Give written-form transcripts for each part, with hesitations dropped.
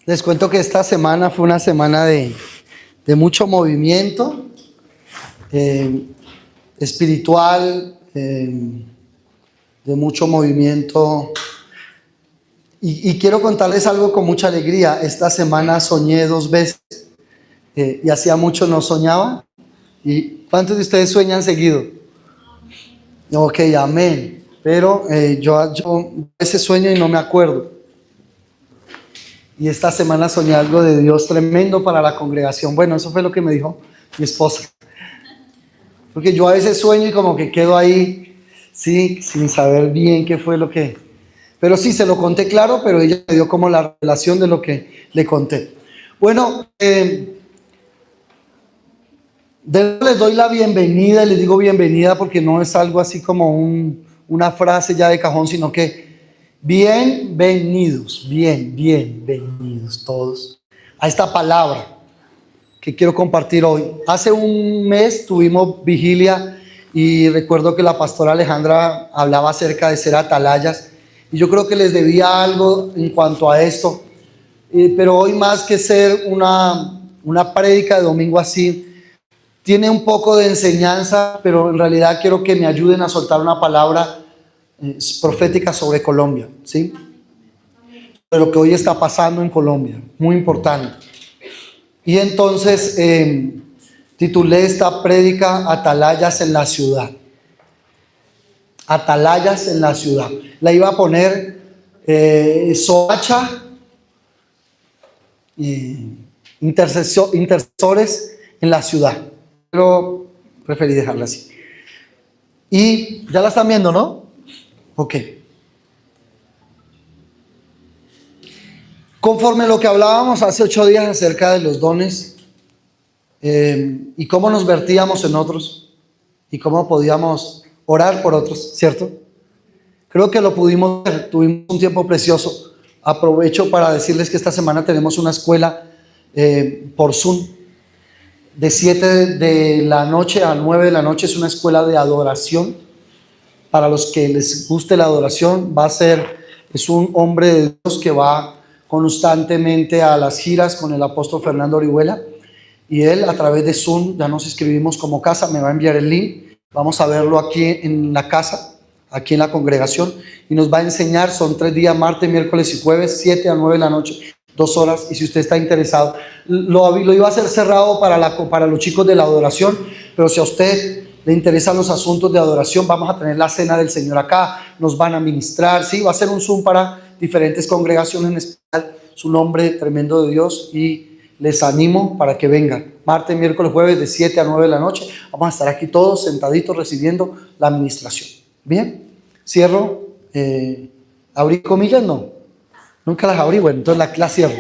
Les cuento que esta semana fue una semana de mucho movimiento espiritual, de mucho movimiento. Y quiero contarles algo con mucha alegría. Esta semana soñé 2 veces y hacía mucho no soñaba. ¿Y cuántos de ustedes sueñan seguido? Ok, amén. Pero yo a veces sueño y no me acuerdo. Y esta semana soñé algo de Dios tremendo para la congregación. Bueno, eso fue lo que me dijo mi esposa. Porque yo a veces sueño y como que quedo ahí, sí, sin saber bien qué fue lo que... Pero sí, se lo conté claro, pero ella me dio como la relación de lo que le conté. Bueno, les doy la bienvenida y les digo bienvenida porque no es algo así como una frase ya de cajón, sino que bienvenidos todos a esta palabra que quiero compartir hoy. Hace un mes tuvimos vigilia y recuerdo que la pastora Alejandra hablaba acerca de ser atalayas y yo creo que les debía algo en cuanto a esto, pero hoy más que ser una prédica de domingo así, tiene un poco de enseñanza, pero en realidad quiero que me ayuden a soltar una palabra profética sobre Colombia, ¿sí? De lo que hoy está pasando en Colombia, muy importante. Y entonces titulé esta prédica Atalayas en la ciudad. Atalayas en la ciudad. La iba a poner Soacha, intercesores en la ciudad, pero preferí dejarla así. Y ya la están viendo, ¿no? Ok. Conforme lo que hablábamos hace 8 días acerca de los dones y cómo nos vertíamos en otros y cómo podíamos orar por otros, ¿cierto? Creo que lo pudimos ver, tuvimos un tiempo precioso. Aprovecho para decirles que esta semana tenemos una escuela por Zoom de 7 de la noche a 9 de la noche. Es una escuela de adoración. Para los que les guste la adoración, es un hombre de Dios que va constantemente a las giras con el apóstol Fernando Orihuela, y él a través de Zoom, ya nos escribimos como casa, me va a enviar el link, vamos a verlo aquí en la casa, aquí en la congregación, y nos va a enseñar. Son 3 días, martes, miércoles y jueves, 7 a 9 de la noche, 2 horas, y si usted está interesado, lo iba a hacer cerrado para los chicos de la adoración, pero si a usted le interesan los asuntos de adoración, vamos a tener la cena del Señor acá, nos van a ministrar, sí, va a ser un Zoom para diferentes congregaciones, en especial su nombre tremendo de Dios, y les animo para que vengan, martes, miércoles, jueves, de 7 a 9 de la noche, vamos a estar aquí todos sentaditos recibiendo la administración. Bien, cierro, abrí comillas, no, nunca las abrí, bueno, entonces la cierro.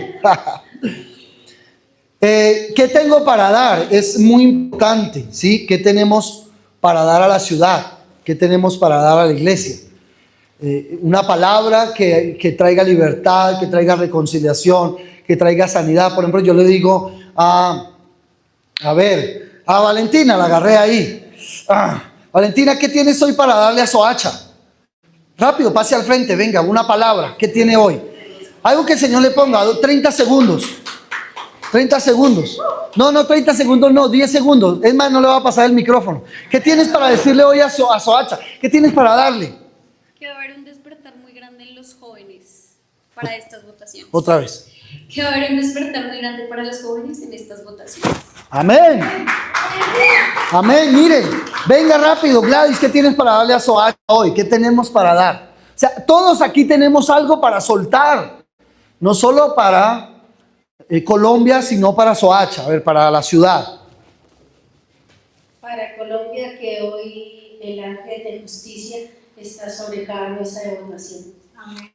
¿Qué tengo para dar? Es muy importante, ¿sí? ¿Qué tenemos para dar a la ciudad? ¿Qué tenemos para dar a la iglesia? Una palabra que traiga libertad, que traiga reconciliación, que traiga sanidad. Por ejemplo, yo le digo a Valentina, la agarré ahí. Valentina, ¿qué tienes hoy para darle a Soacha? Rápido, pase al frente, venga, una palabra. ¿Qué tiene hoy? Algo que el Señor le ponga, 30 segundos. 30 segundos. No, 30 segundos, no, 10 segundos. Es más, no le va a pasar el micrófono. ¿Qué tienes para decirle hoy a Soacha? ¿Qué tienes para darle? Que va a haber un despertar muy grande en los jóvenes para estas votaciones. Otra vez. Que va a haber un despertar muy grande para los jóvenes en estas votaciones. Amén. Amén. Miren, venga rápido, Gladys, ¿qué tienes para darle a Soacha hoy? ¿Qué tenemos para dar? O sea, todos aquí tenemos algo para soltar. No solo para Colombia, sino para Soacha, a ver, para la ciudad. Para Colombia, que hoy el ángel de justicia está sobre cada mesa de votación.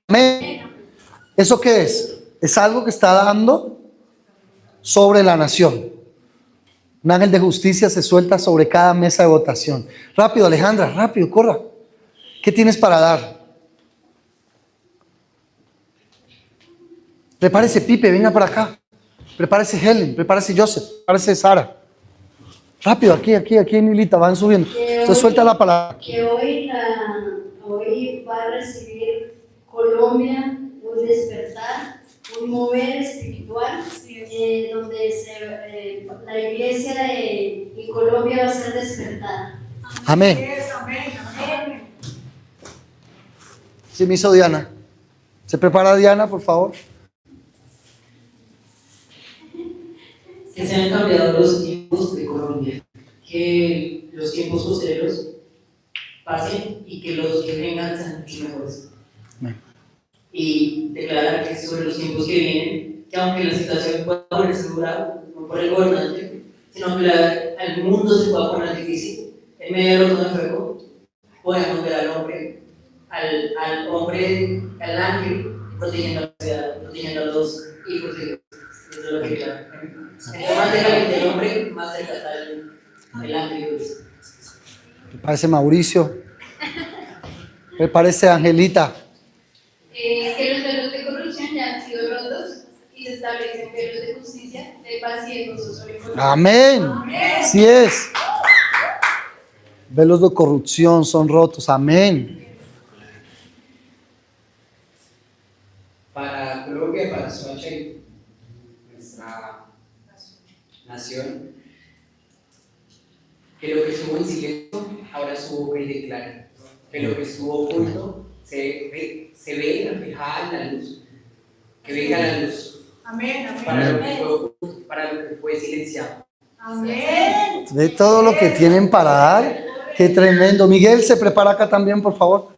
Amén. ¿Eso qué es? Es algo que está dando sobre la nación. Un ángel de justicia se suelta sobre cada mesa de votación. Rápido, Alejandra, rápido, corra. ¿Qué tienes para dar? Prepárese Pipe, venga para acá. Prepárese Helen, prepárese Joseph, prepárese Sara. Rápido, aquí, Emilita, van subiendo. Usted suelta la palabra. Que hoy va a recibir Colombia un despertar un mover espiritual donde la iglesia en Colombia va a ser despertada. Amén. Sí, me hizo Diana. ¿Se prepara Diana, por favor? Que se han cambiado los tiempos de Colombia, que los tiempos posteriores pasen y que los que vengan sean mucho mejores. Amén. Y declarar que sobre los tiempos que vienen, que aunque la situación pueda ponerse dura, no por el gobernante, sino que al mundo se pueda poner difícil, en medio del horno de fuego, podemos ver al hombre, al ángel, protegiendo a la ciudad, protegiendo a los hijos de Dios. Eso es lo que claro. Entre más caliente el hombre, más cerca está el ángel de Dios. Me parece Mauricio. Me parece Angelita. Que los velos de corrupción ya han sido rotos y se establecen velos de justicia, de paz y de gozo sobre Colombia. Amén. Sí es. Velos de corrupción son rotos. Amén. Para Colombia, para Soacha, nuestra nación, que lo que estuvo en silencio ahora su boca y declara, que lo que estuvo oculto se ve reflejada en la luz, que venga la luz. Amén, Para lo que fue oculto, para lo que fue silenciado. amén. De todo lo que tienen para dar. Qué tremendo. Miguel, se prepara acá también, por favor.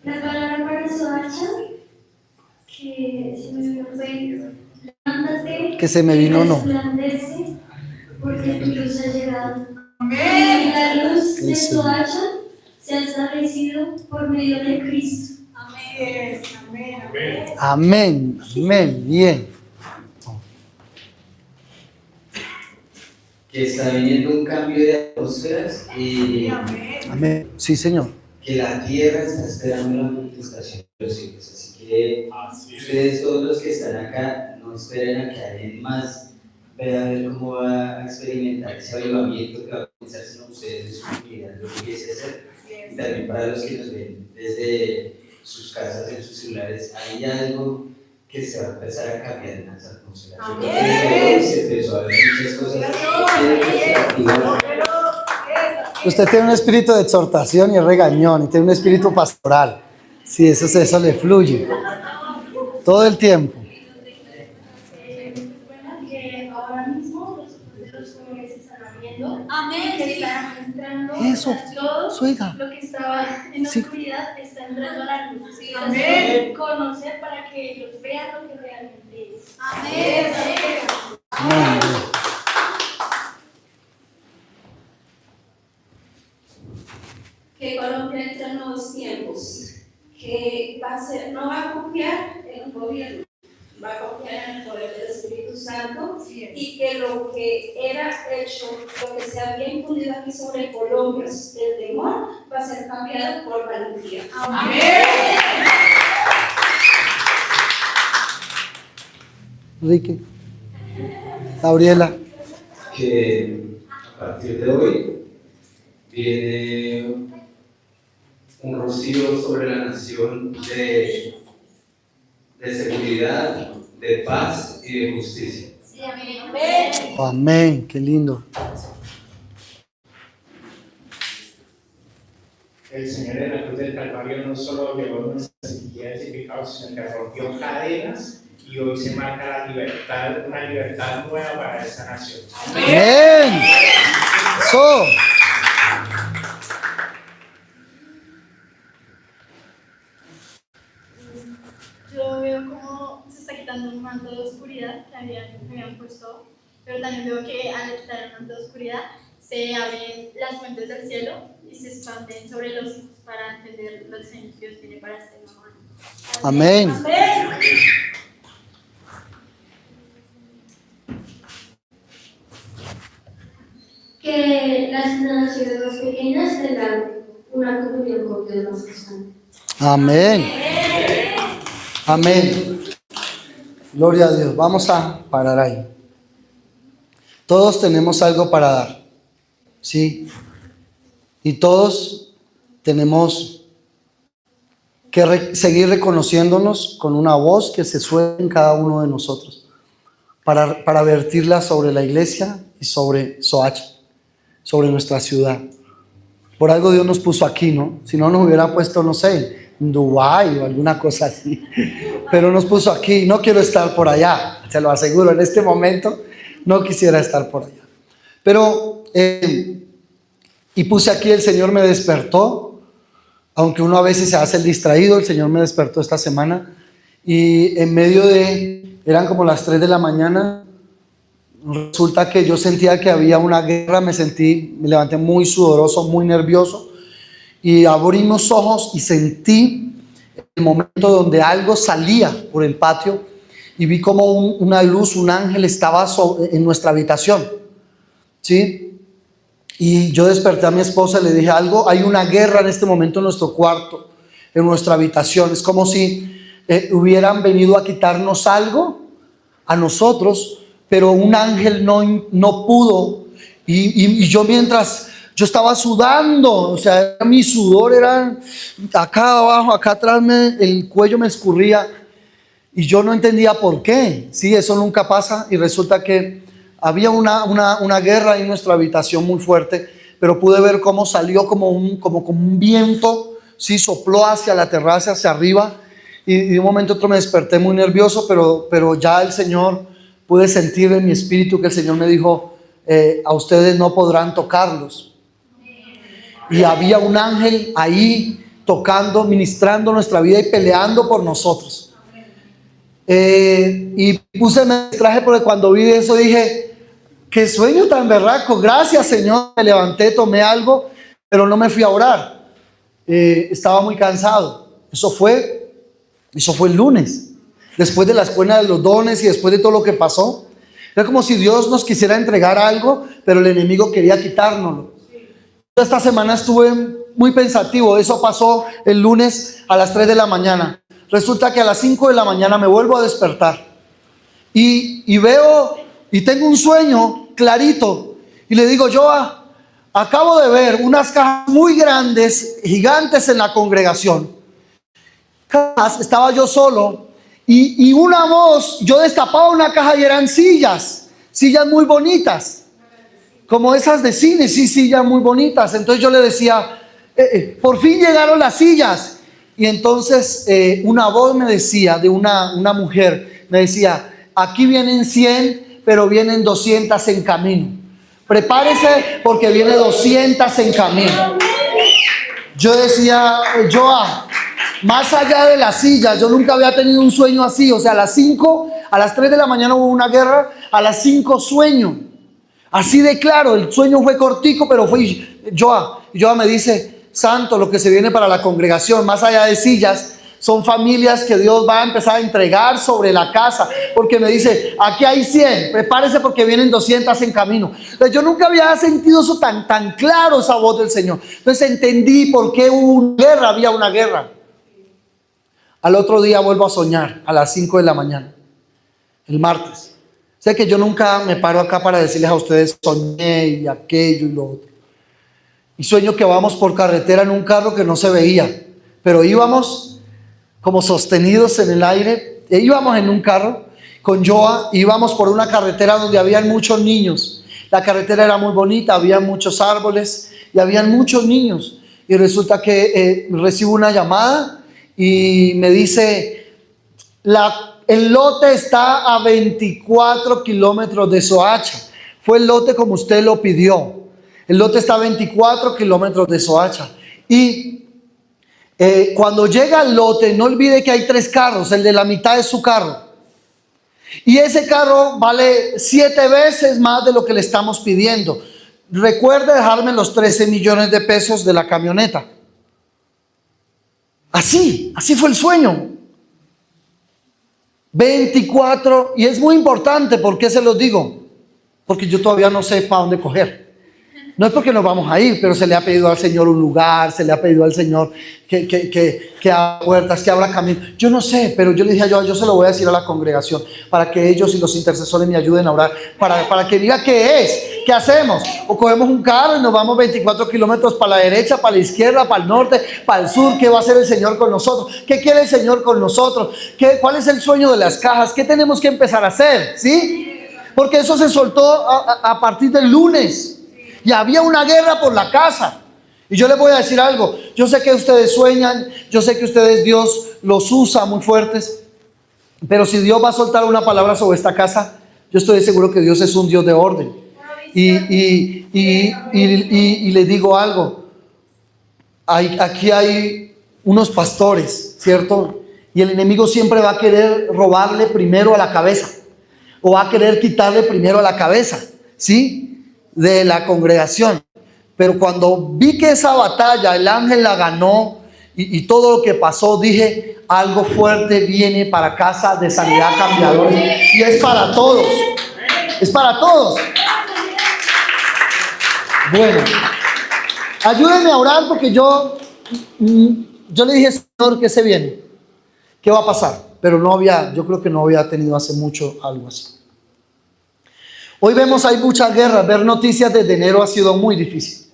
La palabra para Soacha, que se me vino fue, levántate, Que se me vino, no. resplandece, porque tu luz ha llegado. Y la luz de Soacha se ha establecido por medio de Cristo. Amén, amén, amén. Amén. Amén. Bien. Que está viniendo un cambio de atmósferas y Amén. Sí, Señor. que la tierra está esperando la manifestación de los hijos. Así que ustedes, todos los que están acá, no esperen a que alguien más vea a ver cómo va a experimentar ese avivamiento que va a comenzar, sino ustedes en su comunidad lo empiecen a hacer. Y también para los que nos ven desde sus casas, en sus celulares, hay algo que se va a empezar a cambiar en las atmósferas. Yo creo que hoy se empezó a ver muchas cosas que tienen que ser activadas. Usted tiene un espíritu de exhortación y regañón, y tiene un espíritu pastoral. Sí, eso le fluye. Todo el tiempo. Que ahora mismo los ojos de los jóvenes se están abriendo. Amén, Que sí. están entrando Eso, todo suega. lo que estaba en la Sí. oscuridad está entrando a la luz. Sí, Entonces, amén. conocer para que ellos vean lo que realmente es. Amén. Amén. Que Colombia entra en nuevos tiempos, que no va a confiar en un gobierno, va a confiar en el poder del Espíritu Santo y que lo que era hecho, lo que se había infundido aquí sobre Colombia, el temor, va a ser cambiado por valentía. Enrique. Gabriela. Que a partir de hoy viene un rocío sobre la nación de seguridad, de paz y de justicia. Amén. Qué lindo. El Señor en la cruz del Calvario no solo llevó nuestras iniquidades y pecados, sino que rompió cadenas y hoy se marca la libertad, una libertad nueva para esta nación. Amén. Eso. Yo veo cómo se está quitando un manto de oscuridad que me habían puesto, pero también veo que al quitar el manto de oscuridad se abren las fuentes del cielo y se expanden sobre los hijos para entender los sueños que Dios tiene para este nuevo año. Amén. Que las naciones más pequeñas tengan una comunión con Dios más constante. Amén. Amén. Gloria a Dios. Vamos a parar ahí. Todos tenemos algo para dar. ¿Sí? Y todos tenemos que seguir reconociéndonos con una voz que se suene en cada uno de nosotros para vertirla sobre la iglesia y sobre Soacha, sobre nuestra ciudad. Por algo Dios nos puso aquí, ¿no? Si no nos hubiera puesto, no sé, en Dubái o alguna cosa así. Pero nos puso aquí. No quiero estar por allá, se lo aseguro. En este momento no quisiera estar por allá. Pero, y puse aquí, el Señor me despertó. Aunque uno a veces se hace el distraído, el Señor me despertó esta semana. Y en medio eran como las 3 de la mañana. Resulta que yo sentía que había una guerra, me levanté muy sudoroso, muy nervioso, y abrí mis ojos y sentí el momento donde algo salía por el patio y vi como una luz, un ángel estaba en nuestra habitación, ¿sí? Y yo desperté a mi esposa y le dije algo, hay una guerra en este momento en nuestro cuarto, en nuestra habitación, es como si hubieran venido a quitarnos algo a nosotros, pero un ángel no pudo, y yo mientras yo estaba sudando, o sea, mi sudor era acá abajo, acá atrás, el cuello me escurría, y yo no entendía por qué. Sí, eso nunca pasa, y resulta que había una guerra en nuestra habitación muy fuerte, pero pude ver cómo salió como un viento, sí, sopló hacia la terraza, hacia arriba, y de un momento a otro me desperté muy nervioso, pero ya el Señor, pude sentir en mi espíritu que el Señor me dijo, a ustedes no podrán tocarlos. Y había un ángel ahí tocando, ministrando nuestra vida y peleando por nosotros. Y me distraje porque cuando vi eso dije, qué sueño tan berraco, gracias Señor. Me levanté, tomé algo, pero no me fui a orar. Estaba muy cansado. Eso fue el lunes. Después de la escuela de los dones y después de todo lo que pasó, era como si Dios nos quisiera entregar algo, pero el enemigo quería quitárnoslo. Esta semana estuve muy pensativo. Eso pasó el lunes a las 3 de la mañana. Resulta que a las 5 de la mañana me vuelvo a despertar y veo y tengo un sueño clarito y le digo, yo acabo de ver unas cajas muy grandes, gigantes en la congregación. Estaba yo solo. Y una voz, yo destapaba una caja y eran sillas muy bonitas, como esas de cine, sí, sillas muy bonitas. Entonces yo le decía, por fin llegaron las sillas. Y entonces una voz me decía, de una mujer, me decía, aquí vienen 100, pero vienen 200 en camino. Prepárese porque viene 200 en camino. Yo decía, más allá de las sillas, yo nunca había tenido un sueño así. O sea, a las 3 de la mañana hubo una guerra, a las 5 sueño. Así de claro, el sueño fue cortico, pero fue Joa. Joa me dice, santo, lo que se viene para la congregación, más allá de sillas, son familias que Dios va a empezar a entregar sobre la casa. Porque me dice, aquí hay 100, prepárese porque vienen 200 en camino. Entonces yo nunca había sentido eso tan claro, esa voz del Señor. Entonces entendí por qué había una guerra. Al otro día vuelvo a soñar a las 5 de la mañana, el martes. Sé que yo nunca me paro acá para decirles a ustedes soñé y aquello y lo otro. Y sueño que vamos por carretera en un carro que no se veía, pero íbamos como sostenidos en el aire. E íbamos en un carro con Joa, íbamos por una carretera donde habían muchos niños. La carretera era muy bonita, había muchos árboles y habían muchos niños. Y resulta que recibo una llamada y me dice, el lote está a 24 kilómetros de Soacha. Fue el lote como usted lo pidió. El lote está a 24 kilómetros de Soacha. Y cuando llega al lote, no olvide que hay 3 carros. El de la mitad es su carro. Y ese carro vale 7 veces más de lo que le estamos pidiendo. Recuerde dejarme los 13 millones de pesos de la camioneta. Así fue el sueño. 24, y es muy importante. ¿Por qué se los digo? Porque yo todavía no sé para dónde coger. No es porque nos vamos a ir, pero se le ha pedido al Señor un lugar, se le ha pedido al Señor que abra puertas, que abra caminos. Yo no sé, pero yo le dije yo se lo voy a decir a la congregación para que ellos y los intercesores me ayuden a orar, para que diga qué es, qué hacemos. O cogemos un carro y nos vamos 24 kilómetros para la derecha, para la izquierda, para el norte, para el sur. ¿Qué va a hacer el Señor con nosotros? ¿Qué quiere el Señor con nosotros? ¿Cuál es el sueño de las cajas? ¿Qué tenemos que empezar a hacer? ¿Sí? Porque eso se soltó a partir del lunes. Y había una guerra por la casa. Y yo les voy a decir algo. Yo sé que ustedes sueñan, yo sé que ustedes Dios los usa muy fuertes, pero si Dios va a soltar una palabra sobre esta casa, yo estoy seguro que Dios es un Dios de orden. Y les digo algo. Aquí hay unos pastores, ¿cierto? Y el enemigo siempre va a querer robarle primero a la cabeza, o va a querer quitarle primero a la cabeza, ¿sí? De la congregación. Pero cuando vi que esa batalla el ángel la ganó y todo lo que pasó, dije, algo fuerte viene para Casa de Sanidad Cambiadores, y es para todos, es para todos. Bueno, ayúdenme a orar, porque yo le dije, Señor, ¿qué se viene? ¿Qué va a pasar? Pero yo creo que no había tenido hace mucho algo así. Hoy vemos, hay mucha guerra. Ver noticias desde enero ha sido muy difícil.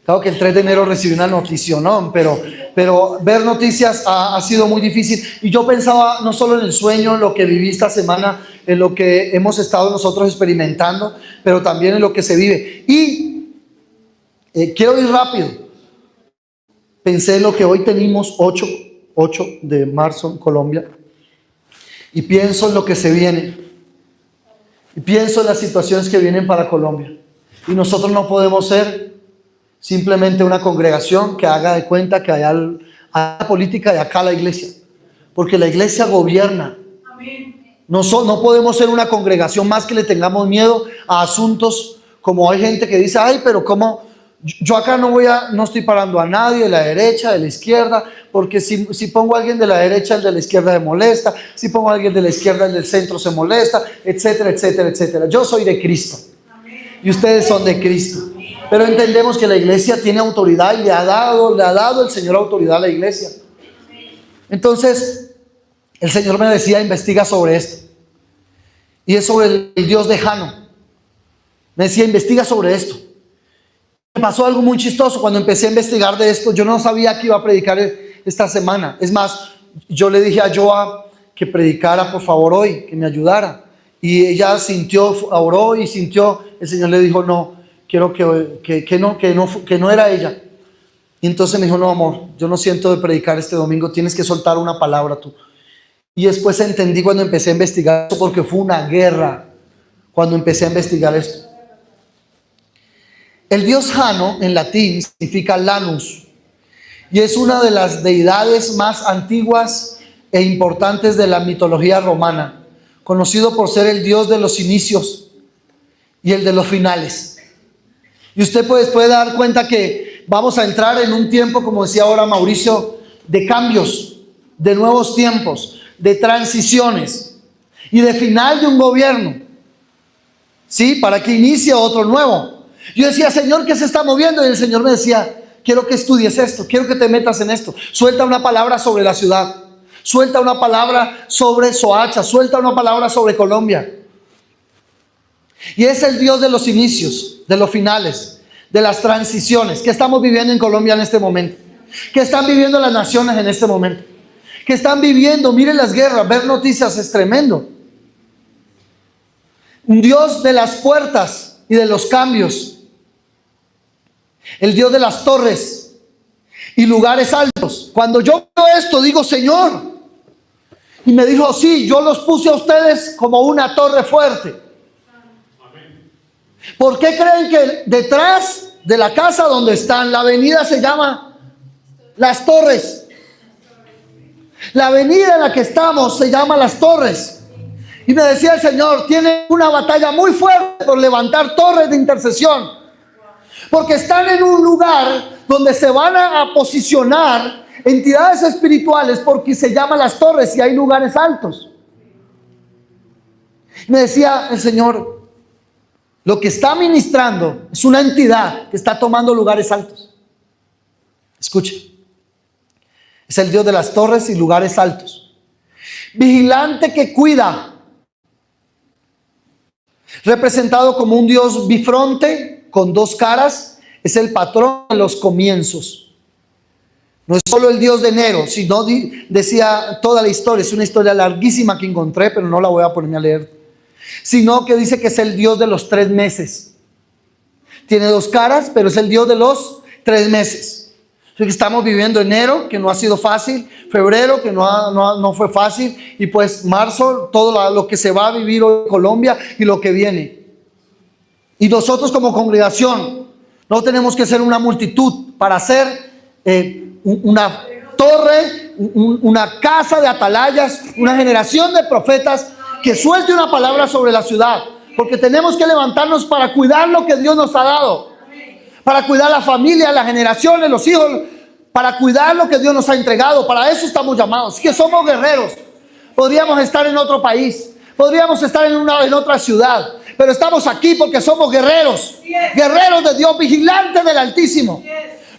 Claro que el 3 de enero recibí una notición, pero ver noticias ha sido muy difícil. Y yo pensaba no solo en el sueño, en lo que viví esta semana, en lo que hemos estado nosotros experimentando, pero también en lo que se vive. Y quiero ir rápido. Pensé en lo que hoy tenemos, 8 de marzo en Colombia, y pienso en lo que se viene. Y pienso en las situaciones que vienen para Colombia. Y nosotros no podemos ser simplemente una congregación que haga de cuenta que allá la política y acá la iglesia. Porque la iglesia gobierna. No podemos ser una congregación más que le tengamos miedo a asuntos, como hay gente que dice, ay, pero ¿cómo? Yo acá no estoy parando a nadie de la derecha, de la izquierda, porque si pongo a alguien de la derecha, el de la izquierda se molesta, si pongo a alguien de la izquierda, el del centro se molesta, etcétera, etcétera, etcétera. Yo soy de Cristo y ustedes son de Cristo, pero entendemos que la iglesia tiene autoridad y le ha dado el Señor autoridad a la iglesia. Entonces, el Señor me decía, investiga sobre esto, y es sobre el Dios de Jano. Me decía, investiga sobre esto. Me pasó algo muy chistoso cuando empecé a investigar de esto. Yo no sabía que iba a predicar esta semana. Es más, yo le dije a Joa que predicara por favor hoy, que me ayudara. Y ella oró y sintió. El Señor le dijo, no, quiero que no era ella. Y entonces me dijo, no, amor, yo no siento de predicar este domingo, tienes que soltar una palabra tú. Y después entendí cuando empecé a investigar esto, porque fue una guerra cuando empecé a investigar esto. El dios Jano en latín significa Lanus y es una de las deidades más antiguas e importantes de la mitología romana, conocido por ser el dios de los inicios y el de los finales. Y usted puede dar cuenta que vamos a entrar en un tiempo, como decía ahora Mauricio, de cambios, de nuevos tiempos, de transiciones y de final de un gobierno, ¿sí? Para que inicie otro nuevo. Yo decía, Señor, ¿qué se está moviendo? Y el Señor me decía, quiero que estudies esto, quiero que te metas en esto. Suelta una palabra sobre la ciudad, suelta una palabra sobre Soacha, suelta una palabra sobre Colombia. Y es el Dios de los inicios, de los finales, de las transiciones. ¿Qué estamos viviendo en Colombia en este momento? ¿Qué están viviendo las naciones en este momento? ¿Qué están viviendo? Miren las guerras, ver noticias es tremendo. Un Dios de las puertas y de los cambios. El Dios de las torres y lugares altos. Cuando yo veo esto, digo, Señor. Y me dijo, sí, yo los puse a ustedes como una torre fuerte. ¿Por qué creen que detrás de la casa donde están, la avenida se llama Las Torres? La avenida en la que estamos se llama Las Torres. Y me decía el Señor, tiene una batalla muy fuerte por levantar torres de intercesión. Porque están en un lugar donde se van a posicionar entidades espirituales, porque se llama Las Torres y hay lugares altos. Me decía el Señor, Lo que está ministrando es una entidad que está tomando lugares altos. Escuche. Es el Dios de las torres y lugares altos. Vigilante que cuida. Representado como un Dios bifronte con dos caras. Es el patrón de los comienzos. No es solo el Dios de enero, sino decía toda la historia. Es una historia larguísima que encontré, pero no la voy a ponerme a leer. Sino que dice que es el Dios de los 3 meses. Tiene dos caras, pero es el Dios de los 3 meses. Estamos viviendo enero, que no ha sido fácil, febrero, que no fue fácil, y pues marzo, todo lo que se va a vivir hoy en Colombia y lo que viene. Y nosotros como congregación no tenemos que ser una multitud para hacer una torre, una casa de atalayas, una generación de profetas que suelte una palabra sobre la ciudad, porque tenemos que levantarnos para cuidar lo que Dios nos ha dado. Para cuidar la familia, las generaciones, los hijos, para cuidar lo que Dios nos ha entregado. Para eso estamos llamados, que somos guerreros. Podríamos estar en otro país, podríamos estar en otra ciudad, pero estamos aquí porque somos guerreros, guerreros de Dios, vigilantes del Altísimo.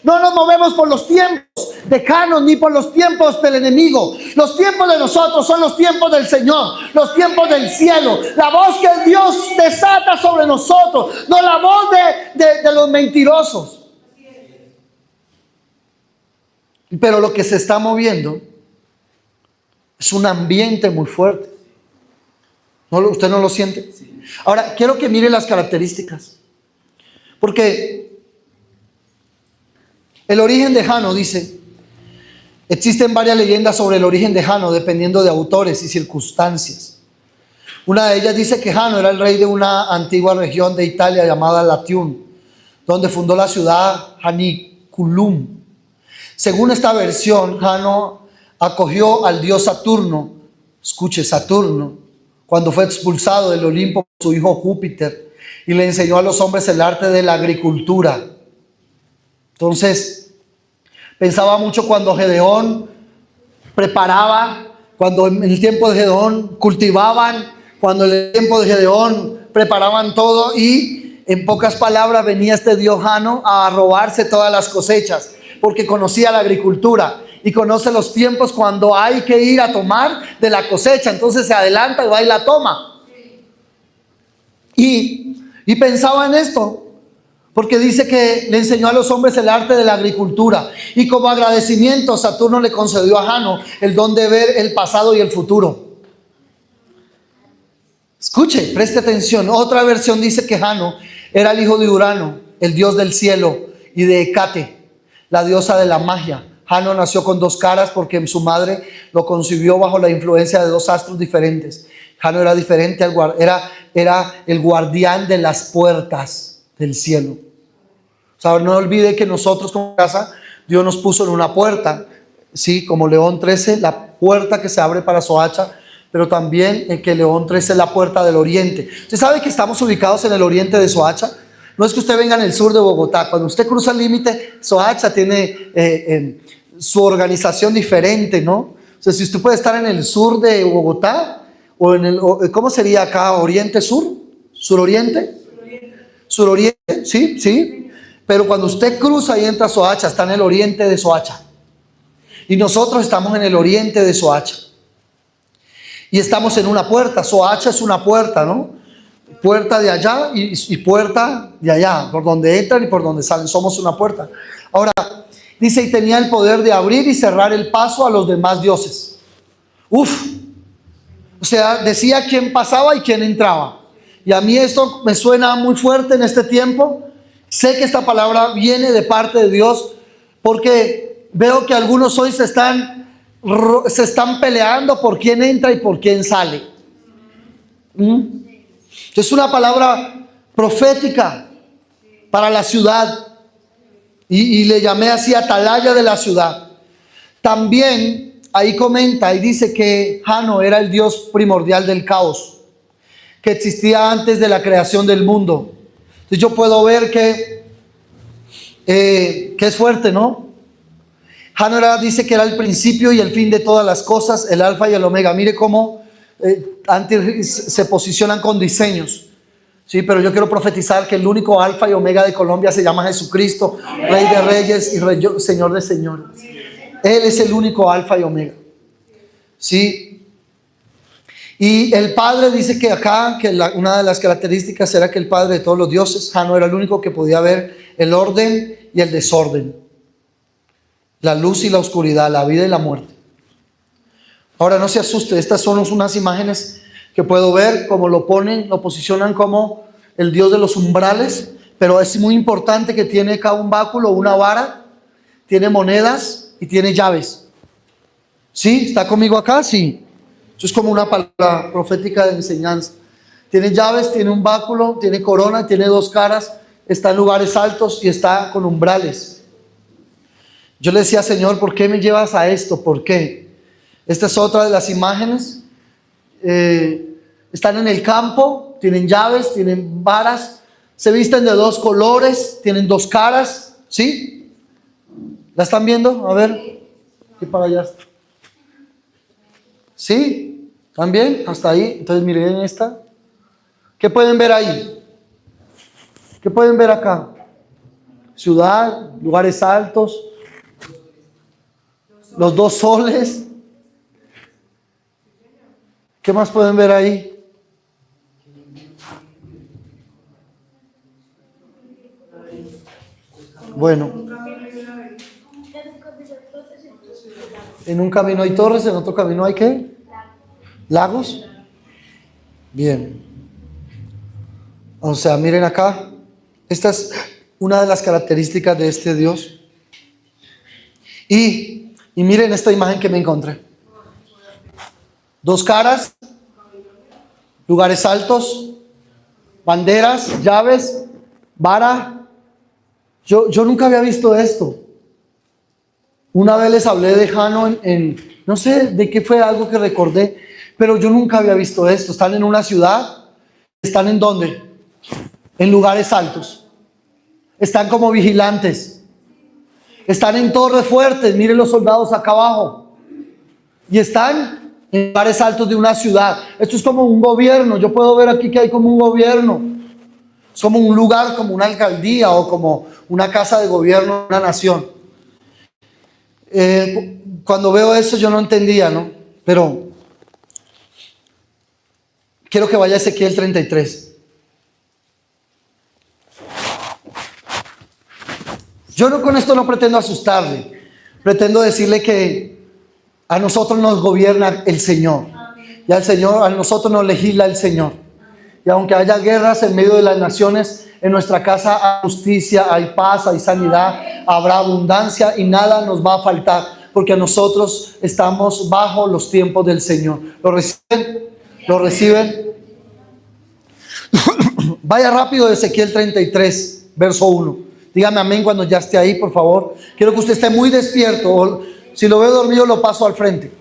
No nos movemos por los tiempos lejanos ni por los tiempos del enemigo. Los tiempos de nosotros son los tiempos del Señor, los tiempos del cielo. La voz que Dios desata sobre nosotros, no la voz de los mentirosos. Pero lo que se está moviendo es un ambiente muy fuerte. ¿Usted no lo siente? Ahora, quiero que mire las características. Porque el origen de Jano, dice, existen varias leyendas sobre el origen de Jano, dependiendo de autores y circunstancias. Una de ellas dice que Jano era el rey de una antigua región de Italia llamada Latium, donde fundó la ciudad Janiculum. Según esta versión, Jano acogió al dios Saturno, escuche, Saturno, cuando fue expulsado del Olimpo por su hijo Júpiter, y le enseñó a los hombres el arte de la agricultura. Entonces, pensaba mucho cuando Gedeón preparaba, cuando en el tiempo de Gedeón cultivaban, cuando en el tiempo de Gedeón preparaban todo, y en pocas palabras venía este dios Jano a robarse todas las cosechas, porque conocía la agricultura y conoce los tiempos cuando hay que ir a tomar de la cosecha. Entonces se adelanta y va y la toma. Y pensaba en esto, porque dice que le enseñó a los hombres el arte de la agricultura, y como agradecimiento Saturno le concedió a Jano el don de ver el pasado y el futuro. Escuche, preste atención. Otra versión dice que Jano era el hijo de Urano, el dios del cielo, y de Hécate, la diosa de la magia. Jano nació con dos caras porque su madre lo concibió bajo la influencia de dos astros diferentes. Jano era diferente, era el guardián de las puertas del cielo. O sea, no olvide que nosotros como casa, Dios nos puso en una puerta, sí, como León 13, la puerta que se abre para Soacha, pero también que León 13 es la puerta del oriente. ¿Usted sabe que estamos ubicados en el oriente de Soacha? No es que usted venga en el sur de Bogotá. Cuando usted cruza el límite, Soacha tiene su organización diferente, ¿no? O sea, si usted puede estar en el sur de Bogotá, o en ¿cómo sería acá? ¿Oriente sur? ¿Suroriente? Suroriente, sí, sí. Pero cuando usted cruza y entra a Soacha, está en el oriente de Soacha. Y nosotros estamos en el oriente de Soacha. Y estamos en una puerta. Soacha es una puerta, ¿no? Puerta de allá y puerta de allá, por donde entran y por donde salen. Somos una puerta. Ahora, dice, y tenía el poder de abrir y cerrar el paso a los demás dioses. Uf. O sea, decía quién pasaba y quién entraba. Y a mí esto me suena muy fuerte en este tiempo. Sé que esta palabra viene de parte de Dios, porque veo que algunos hoy se están peleando por quién entra y por quién sale. Es una palabra profética para la ciudad, y le llamé así atalaya de la ciudad. También ahí comenta y dice que Jano era el dios primordial del caos, que existía antes de la creación del mundo. Entonces yo puedo ver que es fuerte, ¿no? Jano dice que era el principio y el fin de todas las cosas, el alfa y el omega. Mire cómo antes se posicionan con diseños. Sí, pero yo quiero profetizar que el único alfa y omega de Colombia se llama Jesucristo, Rey de reyes y Señor de señores. Él es el único alfa y omega. Sí. Y el Padre dice que acá, que una de las características era que el Padre de todos los dioses, no era el único que podía ver el orden y el desorden, la luz y la oscuridad, la vida y la muerte. Ahora no se asuste, estas son unas imágenes que puedo ver, como lo ponen, lo posicionan como el Dios de los umbrales, pero es muy importante que tiene acá un báculo, una vara, tiene monedas y tiene llaves. ¿Sí? ¿Está conmigo acá? Sí. Eso es como una palabra profética de enseñanza. Tiene llaves, tiene un báculo, tiene corona, tiene dos caras, está en lugares altos y está con umbrales. Yo le decía, Señor, ¿por qué me llevas a esto? ¿Por qué? Esta es otra de las imágenes. Están en el campo, tienen llaves, tienen varas, se visten de dos colores, tienen dos caras. ¿Sí? ¿La están viendo? A ver, ¿qué para allá? ¿Sí? ¿También? Hasta ahí. Entonces miren esta. ¿Qué pueden ver ahí? ¿Qué pueden ver acá? Ciudad, lugares altos, los dos soles. ¿Qué más pueden ver ahí? Bueno. En un camino hay torres, en otro camino hay ¿qué? ¿Lagos? Bien. O sea, miren acá. Esta es una de las características de este Dios. Y miren esta imagen que me encontré. Dos caras, lugares altos, banderas, llaves, vara. Yo nunca había visto esto. Una vez les hablé de Jano no sé de qué fue algo que recordé, pero yo nunca había visto esto. Están en una ciudad, ¿están en dónde? En lugares altos. Están como vigilantes. Están en torres fuertes, miren los soldados acá abajo. Y están en lugares altos de una ciudad. Esto es como un gobierno. Yo puedo ver aquí que hay como un gobierno. Es como un lugar, como una alcaldía o como una casa de gobierno de una nación. Cuando veo eso yo no entendía, ¿no? Pero quiero que vaya a Ezequiel 33. Yo con esto no pretendo asustarle. Pretendo decirle que a nosotros nos gobierna el Señor. Y a nosotros nos legisla el Señor. Y aunque haya guerras en medio de las naciones, en nuestra casa hay justicia, hay paz, hay sanidad, habrá abundancia y nada nos va a faltar, porque nosotros estamos bajo los tiempos del Señor. ¿Lo reciben? ¿Lo reciben? Vaya rápido de Ezequiel 33, verso 1. Dígame amén cuando ya esté ahí, por favor. Quiero que usted esté muy despierto. Si lo veo dormido, lo paso al frente.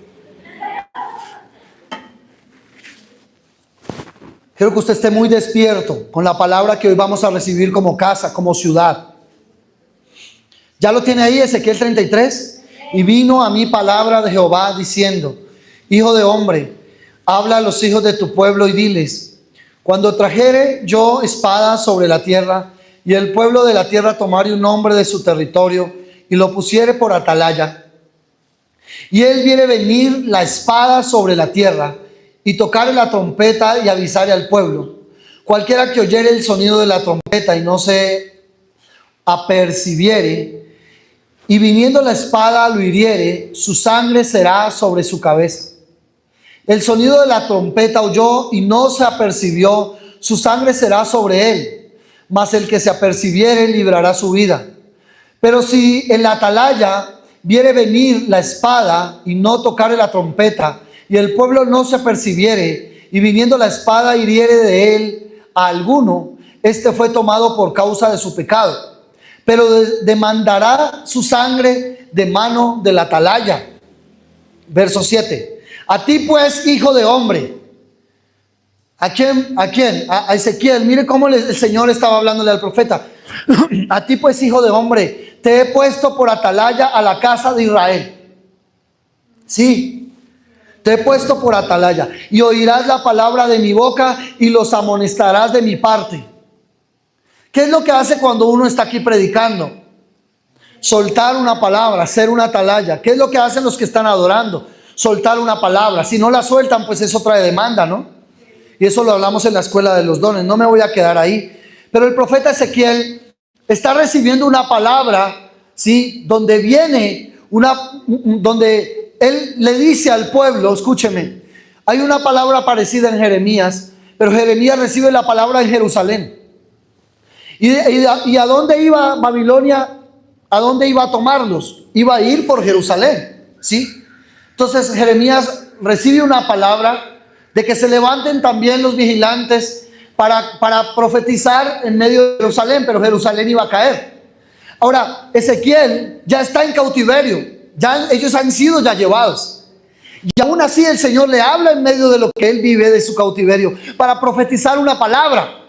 Quiero que usted esté muy despierto con la palabra que hoy vamos a recibir como casa, como ciudad. ¿Ya lo tiene ahí, Ezequiel 33? Y vino a mí palabra de Jehová diciendo: Hijo de hombre, habla a los hijos de tu pueblo y diles: cuando trajere yo espada sobre la tierra, y el pueblo de la tierra tomare un hombre de su territorio, y lo pusiere por atalaya, y él viere venir la espada sobre la tierra, y tocare la trompeta y avisare al pueblo, cualquiera que oyere el sonido de la trompeta y no se apercibiere, y viniendo la espada lo hiriere, su sangre será sobre su cabeza. El sonido de la trompeta oyó y no se apercibió, su sangre será sobre él, mas el que se apercibiere librará su vida. Pero si en la atalaya viere venir la espada y no tocare la trompeta, y el pueblo no se apercibiere, y viniendo la espada hiriere de él a alguno, este fue tomado por causa de su pecado, pero demandará su sangre de mano de la atalaya. Verso 7. A ti pues, hijo de hombre. ¿A quién? ¿A quién? A Ezequiel. Mire cómo el Señor estaba hablándole al profeta. A ti pues, hijo de hombre, te he puesto por atalaya a la casa de Israel. Sí. Te he puesto por atalaya y oirás la palabra de mi boca y los amonestarás de mi parte. ¿Qué es lo que hace cuando uno está aquí predicando? Soltar una palabra, ser una atalaya. ¿Qué es lo que hacen los que están adorando? Soltar una palabra. Si no la sueltan, pues eso trae demanda, ¿no? Y eso lo hablamos en la escuela de los dones. No me voy a quedar ahí. Pero el profeta Ezequiel está recibiendo una palabra, ¿sí? Donde viene donde él le dice al pueblo, escúcheme, hay una palabra parecida en Jeremías, pero Jeremías recibe la palabra en Jerusalén. ¿Y a dónde iba Babilonia? ¿A dónde iba a tomarlos? Iba a ir por Jerusalén, ¿sí? Entonces Jeremías recibe una palabra de que se levanten también los vigilantes para profetizar en medio de Jerusalén, pero Jerusalén iba a caer. Ahora, Ezequiel ya está en cautiverio, ya ellos han sido ya llevados. Y aún así el Señor le habla en medio de lo que él vive de su cautiverio para profetizar una palabra.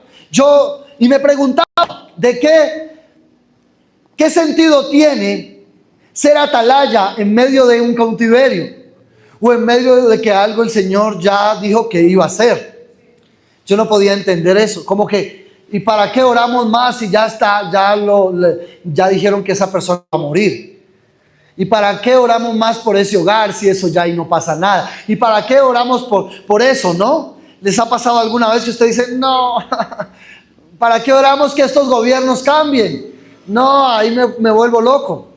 Y me preguntaba, ¿de qué sentido tiene ser atalaya en medio de un cautiverio? O en medio de que algo el Señor ya dijo que iba a hacer. Yo no podía entender eso. Como que, ¿y para qué oramos más si ya está, ya dijeron que esa persona va a morir? ¿Y para qué oramos más por ese hogar si eso ya y no pasa nada? ¿Y para qué oramos por eso, no? ¿Les ha pasado alguna vez que usted dice, no, ¿para qué oramos que estos gobiernos cambien? No, ahí me vuelvo loco.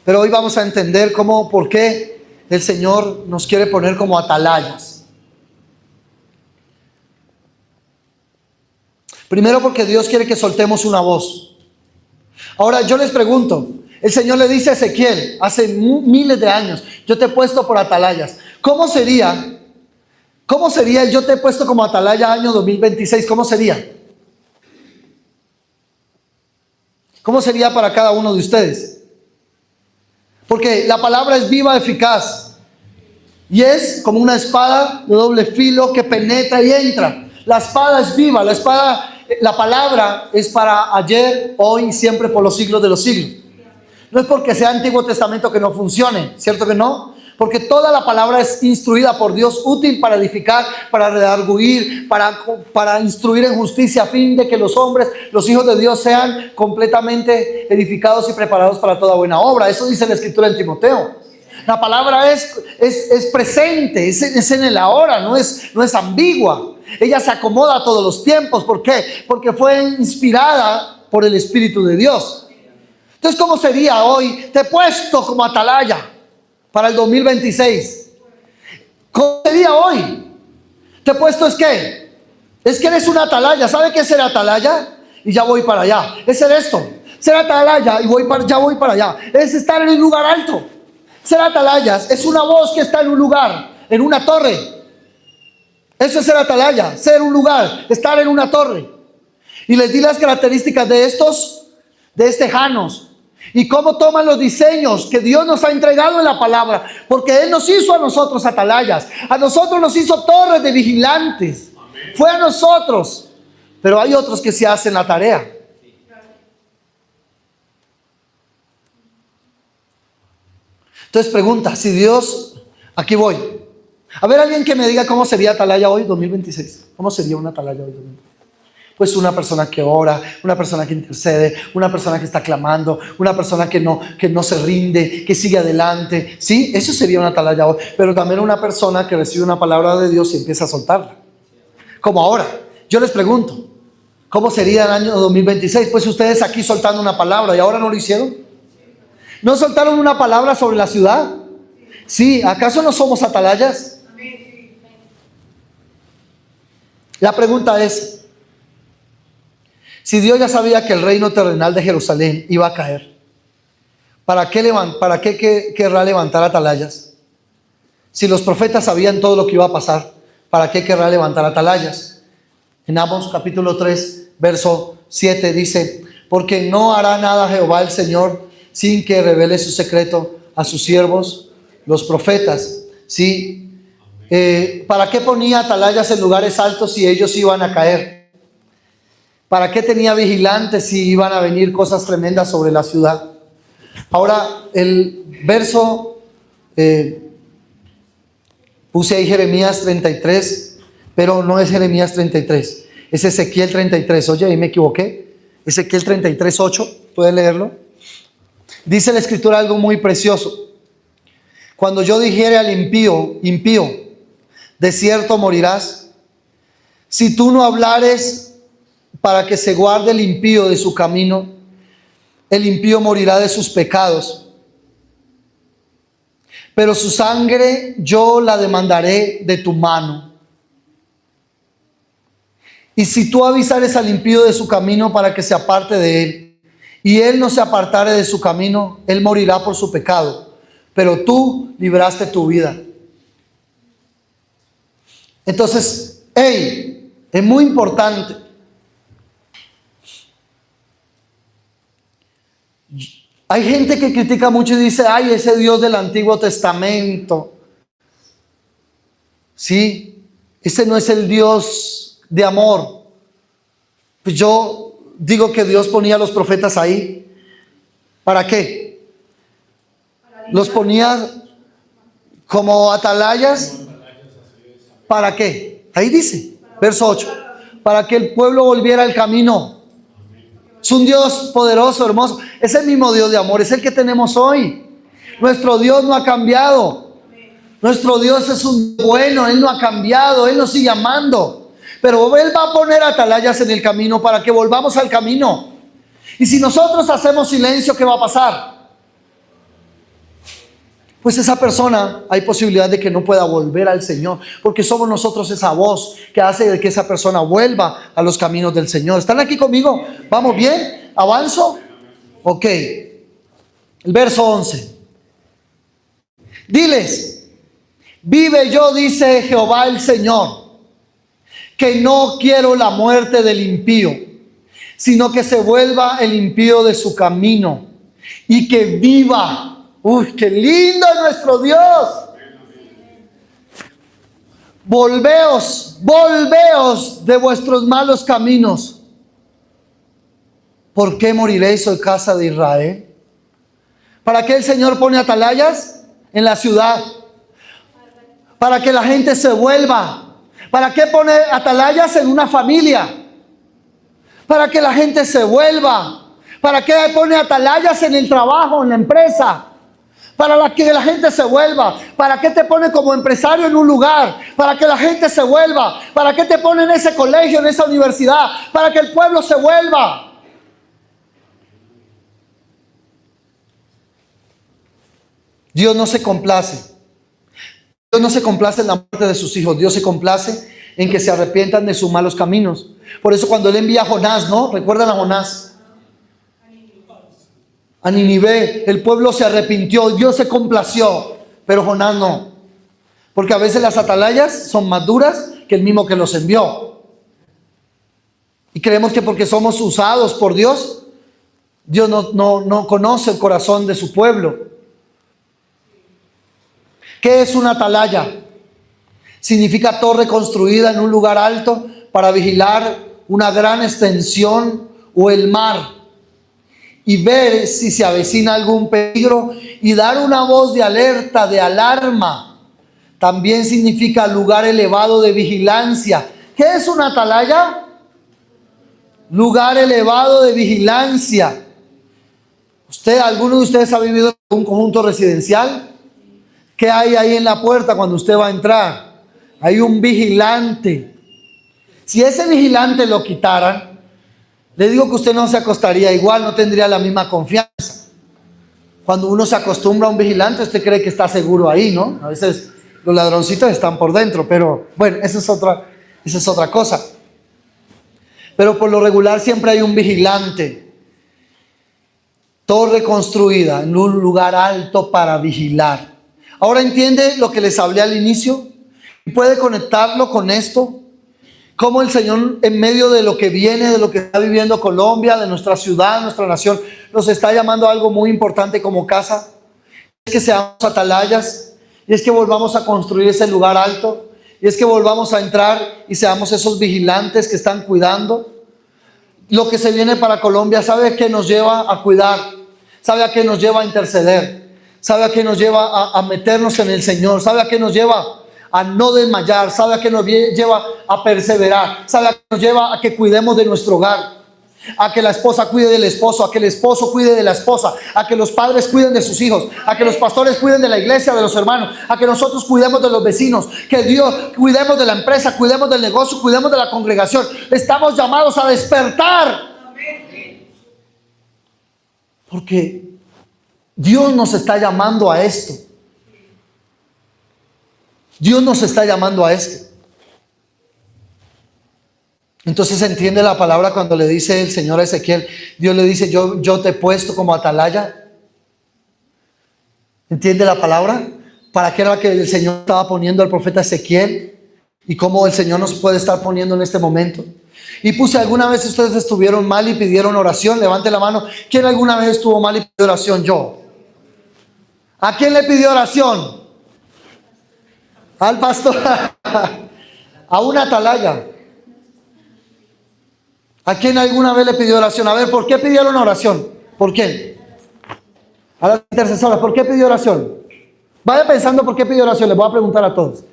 Pero hoy vamos a entender por qué el Señor nos quiere poner como atalayas. Primero, porque Dios quiere que soltemos una voz. Ahora yo les pregunto, el Señor le dice a Ezequiel hace miles de años, yo te he puesto por atalayas. ¿Cómo sería el yo te he puesto como atalaya año 2026? ¿Cómo sería? ¿Cómo sería para cada uno de ustedes? Porque la palabra es viva, eficaz. Y es como una espada de doble filo que penetra y entra. La espada es viva, la palabra es para ayer, hoy y siempre por los siglos de los siglos. No es porque sea Antiguo Testamento que no funcione, ¿cierto que no? Porque toda la palabra es instruida por Dios, útil para edificar, para redarguir, para instruir en justicia, a fin de que los hombres, los hijos de Dios, sean completamente edificados y preparados para toda buena obra. Eso dice la Escritura en Timoteo. La palabra es presente, es en el ahora, no es ambigua. Ella se acomoda a todos los tiempos. ¿Por qué? Porque fue inspirada por el Espíritu de Dios. Entonces, ¿cómo sería hoy? Te he puesto como atalaya para el 2026. ¿Cómo sería hoy? Te he puesto es que eres una atalaya. ¿Sabe qué es ser atalaya? Y ya voy para allá. Es ser esto. Ser atalaya y ya voy para allá. Es estar en un lugar alto. Ser atalayas es una voz que está en un lugar, en una torre. Eso es ser atalaya, ser un lugar, estar en una torre. Y les di las características de este Janos. Y cómo toman los diseños que Dios nos ha entregado en la palabra. Porque Él nos hizo a nosotros atalayas. A nosotros nos hizo torres de vigilantes. Amén. Fue a nosotros. Pero hay otros que se hacen la tarea. Entonces pregunta, si Dios, aquí voy. A ver, alguien que me diga cómo sería atalaya hoy 2026. ¿Cómo sería una atalaya hoy 2026? Pues una persona que ora, una persona que intercede, una persona que está clamando, una persona que no se rinde, que sigue adelante. ¿Sí? Eso sería una atalaya hoy. Pero también una persona que recibe una palabra de Dios y empieza a soltarla. Como ahora. Yo les pregunto, ¿cómo sería el año 2026? Pues ustedes aquí soltando una palabra y ahora no lo hicieron. ¿No soltaron una palabra sobre la ciudad? Sí, ¿acaso no somos atalayas? La pregunta es, si Dios ya sabía que el reino terrenal de Jerusalén iba a caer, ¿para qué querrá levantar atalayas? Si los profetas sabían todo lo que iba a pasar, ¿para qué querrá levantar atalayas? En Amós capítulo 3, verso 7 dice, porque no hará nada Jehová el Señor sin que revele su secreto a sus siervos, los profetas. ¿Sí? ¿Para qué ponía atalayas en lugares altos si ellos iban a caer? ¿Para qué tenía vigilantes si iban a venir cosas tremendas sobre la ciudad? Ahora, el verso Puse ahí Jeremías 33, pero no es Jeremías 33, es Ezequiel 33. Oye, ahí me equivoqué. Ezequiel 33, 8, ¿pueden leerlo? Dice la Escritura algo muy precioso. Cuando yo dijere al impío, impío, de cierto morirás, si tú no hablares para que se guarde el impío de su camino, el impío morirá de sus pecados. Pero su sangre yo la demandaré de tu mano. Y si tú avisares al impío de su camino para que se aparte de él, y él no se apartare de su camino, él morirá por su pecado, pero tú libraste tu vida. Entonces, es muy importante. Hay gente que critica mucho y dice, ay, ese Dios del Antiguo Testamento. Sí, ese no es el Dios de amor. Pues yo digo que Dios ponía a los profetas ahí. ¿Para qué? Los ponía como atalayas. ¿Para qué? Ahí dice, verso 8. Para que el pueblo volviera al camino. Es un Dios poderoso, hermoso. Es el mismo Dios de amor, es el que tenemos hoy. Nuestro Dios no ha cambiado. Nuestro Dios es un bueno, Él no ha cambiado, Él nos sigue amando. Pero Él va a poner atalayas en el camino para que volvamos al camino. Y si nosotros hacemos silencio, ¿qué va a pasar? Pues esa persona hay posibilidad de que no pueda volver al Señor, porque somos nosotros esa voz que hace de que esa persona vuelva a los caminos del Señor. ¿Están aquí conmigo? ¿Vamos bien? ¿Avanzo? Ok. El verso 11. Diles, vive yo, dice Jehová el Señor, que no quiero la muerte del impío, sino que se vuelva el impío de su camino y que viva. ¡Uy, qué lindo es nuestro Dios! Volveos de vuestros malos caminos. ¿Por qué moriréis, oh casa de Israel? ¿Para qué el Señor pone atalayas en la ciudad? Para que la gente se vuelva. ¿Para qué pone atalayas en una familia? Para que la gente se vuelva. ¿Para qué pone atalayas en el trabajo, en la empresa? Para que la gente se vuelva. ¿Para qué te pone como empresario en un lugar? Para que la gente se vuelva. ¿Para qué te pone en ese colegio, en esa universidad? Para que el pueblo se vuelva. Dios no se complace. Dios no se complace en la muerte de sus hijos. Dios se complace en que se arrepientan de sus malos caminos. Por eso cuando Él envía a Jonás, ¿no? ¿Recuerdan a Jonás? A Nínive, el pueblo se arrepintió, Dios se complació, pero Jonás no. Porque a veces las atalayas son más duras que el mismo que los envió. Y creemos que porque somos usados por Dios, Dios no conoce el corazón de su pueblo. ¿Qué es una atalaya? Significa torre construida en un lugar alto para vigilar una gran extensión o el mar y ver si se avecina algún peligro y dar una voz de alerta, de alarma. También significa lugar elevado de vigilancia. ¿Qué es una atalaya? Lugar elevado de vigilancia. ¿Alguno de ustedes ha vivido en un conjunto residencial? ¿Qué hay ahí en la puerta cuando usted va a entrar? Hay un vigilante. Si ese vigilante lo quitaran, le digo que usted no se acostaría igual, no tendría la misma confianza. Cuando uno se acostumbra a un vigilante, usted cree que está seguro ahí, ¿no? A veces los ladroncitos están por dentro, pero bueno, esa es otra cosa. Pero por lo regular siempre hay un vigilante. Torre construida en un lugar alto para vigilar. Ahora entiende lo que les hablé al inicio. ¿Puede conectarlo con esto? Cómo el Señor, en medio de lo que viene, de lo que está viviendo Colombia, de nuestra ciudad, nuestra nación, nos está llamando a algo muy importante como casa. Es que seamos atalayas, y es que volvamos a construir ese lugar alto, y es que volvamos a entrar y seamos esos vigilantes que están cuidando. Lo que se viene para Colombia, ¿sabe a qué nos lleva a cuidar? ¿Sabe a qué nos lleva a interceder? ¿Sabe a qué nos lleva a meternos en el Señor? ¿Sabe a qué nos lleva? a no desmayar, sabe a que nos lleva a perseverar, sabe a que nos lleva a que cuidemos de nuestro hogar, a que la esposa cuide del esposo, a que el esposo cuide de la esposa, a que los padres cuiden de sus hijos, a que los pastores cuiden de la iglesia, de los hermanos, a que nosotros cuidemos de los vecinos, que Dios cuidemos de la empresa, cuidemos del negocio, cuidemos de la congregación. Estamos llamados a despertar, porque Dios nos está llamando a esto. Dios nos está llamando a esto. Entonces entiende la palabra cuando le dice el Señor a Ezequiel, Dios le dice, yo te he puesto como atalaya. ¿Entiende la palabra? ¿Para qué era que el Señor estaba poniendo al profeta Ezequiel? Y cómo el Señor nos puede estar poniendo en este momento. Y puse, ¿alguna vez ustedes estuvieron mal y pidieron oración? Levante la mano. ¿Quién alguna vez estuvo mal y pidió oración? Yo. ¿A quién le pidió oración? Al pastor. A una atalaya. ¿A quién alguna vez le pidió oración? A ver, ¿por qué pidieron oración? ¿Por qué? A las intercesoras, ¿por qué pidió oración? Vaya pensando por qué pidió oración, les voy a preguntar a todos.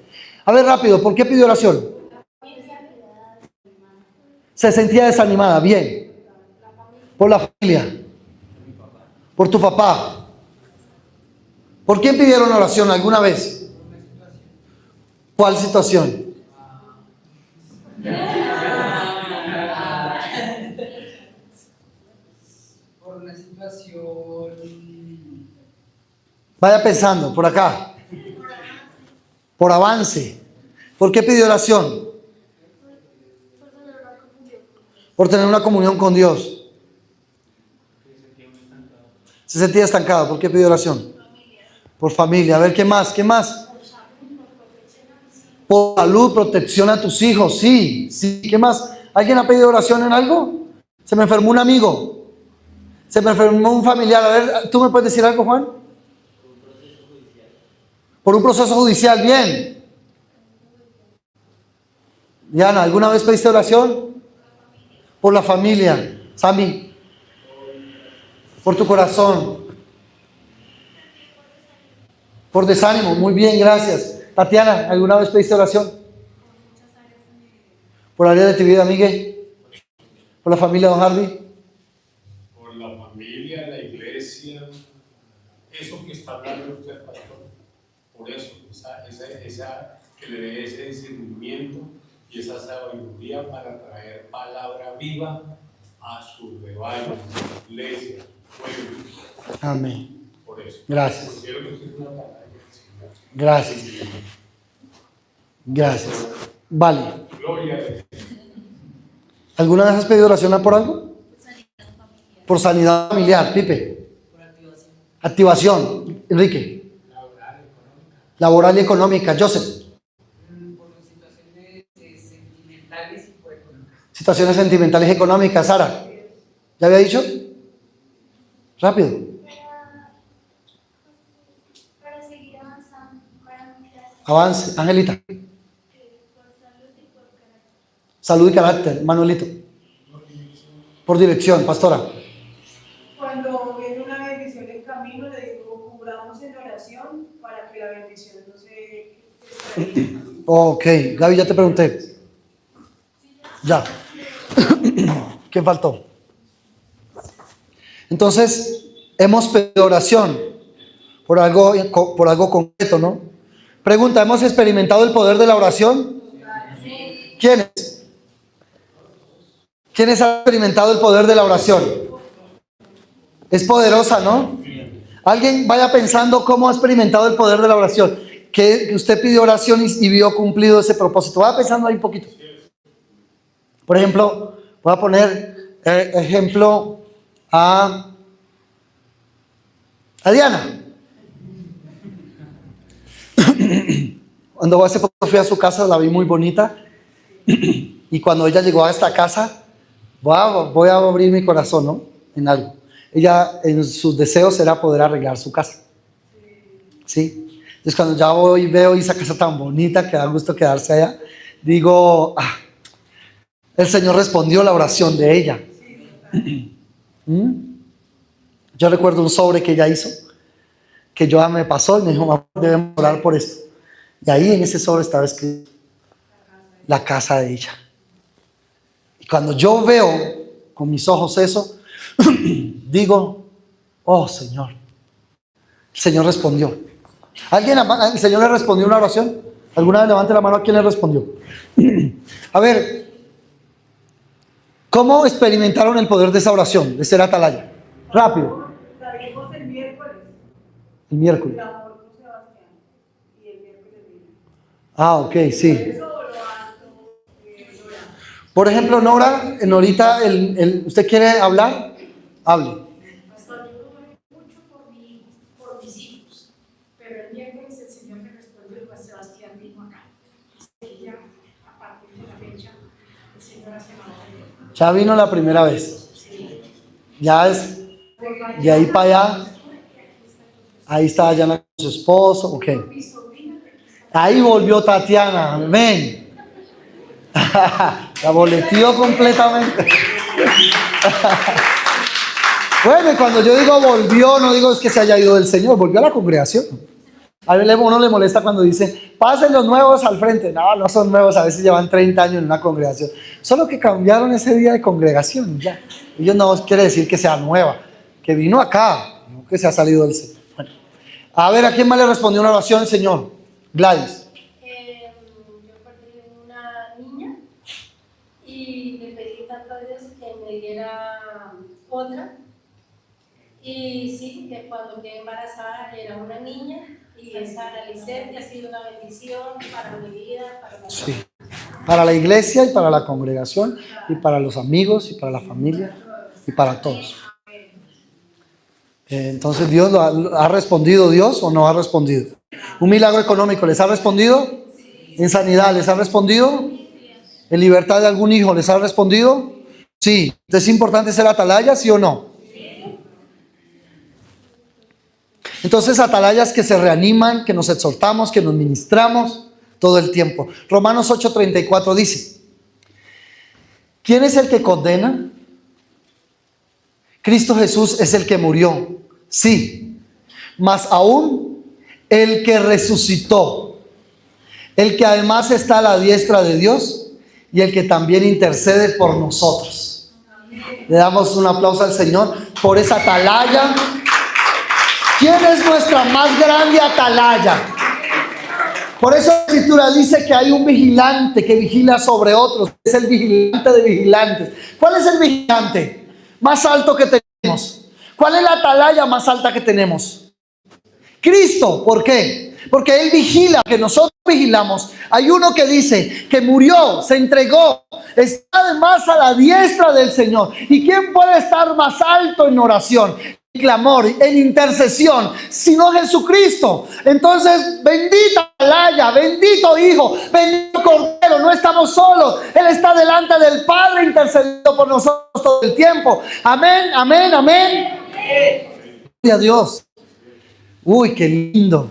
A ver, rápido, ¿por qué pidió oración? Se sentía desanimada, bien. Por la familia. Por tu papá. ¿Por quién pidieron oración alguna vez? ¿Cuál situación? Vaya pensando, por acá. Por avance. ¿Por qué pidió oración? Por tener una comunión con Dios. Se sentía estancado. ¿Por qué pidió oración? Por familia. A ver, ¿qué más? ¿Qué más? Por salud, protección a tus hijos. Sí, sí. ¿Qué más? ¿Alguien ha pedido oración en algo? Se me enfermó un amigo. Se me enfermó un familiar. A ver, ¿tú me puedes decir algo, Juan? Por un proceso judicial, bien. Diana, ¿alguna vez pediste oración? Por la familia. Sammy, por tu corazón. Por desánimo, muy bien, gracias. Tatiana, ¿alguna vez pediste oración? Por área de tu vida, Miguel. Por la familia de Don Harvey. Por la familia, la iglesia, eso que está hablando usted, pastor. Por eso, esa que le dé ese discernimiento y esa sabiduría para traer palabra viva a su rebaño, iglesia, pueblo. Amén. Por eso. Gracias. Quiero que usted una palabra. Gracias. Gracias. Vale. Gloria a Dios. ¿Alguna vez has pedido oración por algo? Por sanidad familiar, Pipe. Por activación. Activación, Enrique. Laboral y económica, Joseph. Por situaciones sentimentales y por económicas. Situaciones sentimentales y económicas, Sara. ¿Ya había dicho? Rápido. Para seguir avanzando, para mirar Avance, Angelita. por salud y por carácter. Salud y carácter, Manuelito. Por dirección, pastora. Cuando viene una bendición en camino, le digo, cubramos en oración para que la bendición no se... Ok, Gaby, ya te pregunté. Ya. ¿Qué faltó? Entonces, hemos pedido oración por algo concreto, ¿no? Pregunta, ¿hemos experimentado el poder de la oración? ¿Quiénes? ¿Quiénes han experimentado el poder de la oración? Es poderosa, ¿no? Alguien vaya pensando cómo ha experimentado el poder de la oración. Que usted pidió oración y vio cumplido ese propósito. Vaya pensando ahí un poquito. Por ejemplo, voy a poner ejemplo a Diana. Cuando hace poco fui a su casa, la vi muy bonita. Y cuando ella llegó a esta casa, voy a abrir mi corazón, ¿no? En algo. Ella, en sus deseos, era poder arreglar su casa. ¿Sí? Entonces, cuando ya voy y veo esa casa tan bonita, que da gusto quedarse allá, digo, el Señor respondió la oración de ella. Yo recuerdo un sobre que ella hizo, que yo me pasó y me dijo, mamá, debemos orar por esto. Y ahí en ese sobre estaba escrito la casa de ella. Y cuando yo veo con mis ojos eso, digo, oh Señor. El Señor respondió. ¿El Señor le respondió una oración? ¿Alguna vez levante la mano a quién le respondió? A ver, ¿cómo experimentaron el poder de esa oración, de ser atalaya? Rápido. La vimos el miércoles. El miércoles. El amor con Sebastián. Y el miércoles vino. Ah, ok, sí. Eso lo alto, Nora. Por ejemplo, Nora, Norita, ¿usted quiere hablar? Hable. Pastor, yo oré mucho por mis hijos, pero el miércoles el Señor me respondió y Juan Sebastián vino acá. Así que ya, a partir de la fecha, el Señor hace más. Ya vino la primera vez. Ya es de ahí para allá. Ahí está Dayana con su esposo. Ok. Ahí volvió Tatiana. Amén. La boleteó completamente. Bueno, y cuando yo digo volvió, no digo es que se haya ido del Señor, volvió a la congregación. A uno le molesta cuando dice, pasen los nuevos al frente. No, no son nuevos, a veces llevan 30 años en una congregación. Solo que cambiaron ese día de congregación y ya. Ellos no quiere decir que sea nueva, que vino acá, no que se ha salido del Señor. Bueno, a ver, ¿a quién más le respondió una oración el Señor? Gladys. Yo perdí una niña y le pedí tanto a Dios que me diera otra. Y sí, que cuando quedé embarazada era una niña y esa Lisette ha sido una bendición para mi vida, para mi Sí. Para la iglesia y para la congregación y para los amigos y para la familia y para todos. Entonces, ¿Dios ha respondido Dios o no ha respondido? ¿Un milagro económico les ha respondido? ¿En sanidad les ha respondido? ¿En libertad de algún hijo les ha respondido? Sí. ¿Es importante ser atalaya, sí o no? Entonces, atalayas que se reaniman, que nos exhortamos, que nos ministramos todo el tiempo. Romanos 8:34 dice, ¿quién es el que condena? Cristo Jesús es el que murió, sí, mas aún el que resucitó, el que además está a la diestra de Dios y el que también intercede por nosotros. Le damos un aplauso al Señor por esa atalaya. ¿Quién es nuestra más grande atalaya? Por eso la Escritura dice que hay un vigilante que vigila sobre otros. Es el vigilante de vigilantes. ¿Cuál es el vigilante más alto que tenemos? ¿Cuál es la atalaya más alta que tenemos? Cristo. ¿Por qué? Porque Él vigila, que nosotros vigilamos. Hay uno que dice que murió, se entregó, está además a la diestra del Señor. ¿Y quién puede estar más alto en oración, en clamor, en intercesión, sino Jesucristo? Entonces, bendita atalaya, bendito Hijo, bendito Cordero, no estamos solos. Él está delante del Padre intercediendo por nosotros todo el tiempo. Amén, amén, amén. Gloria a Dios. Uy, qué lindo.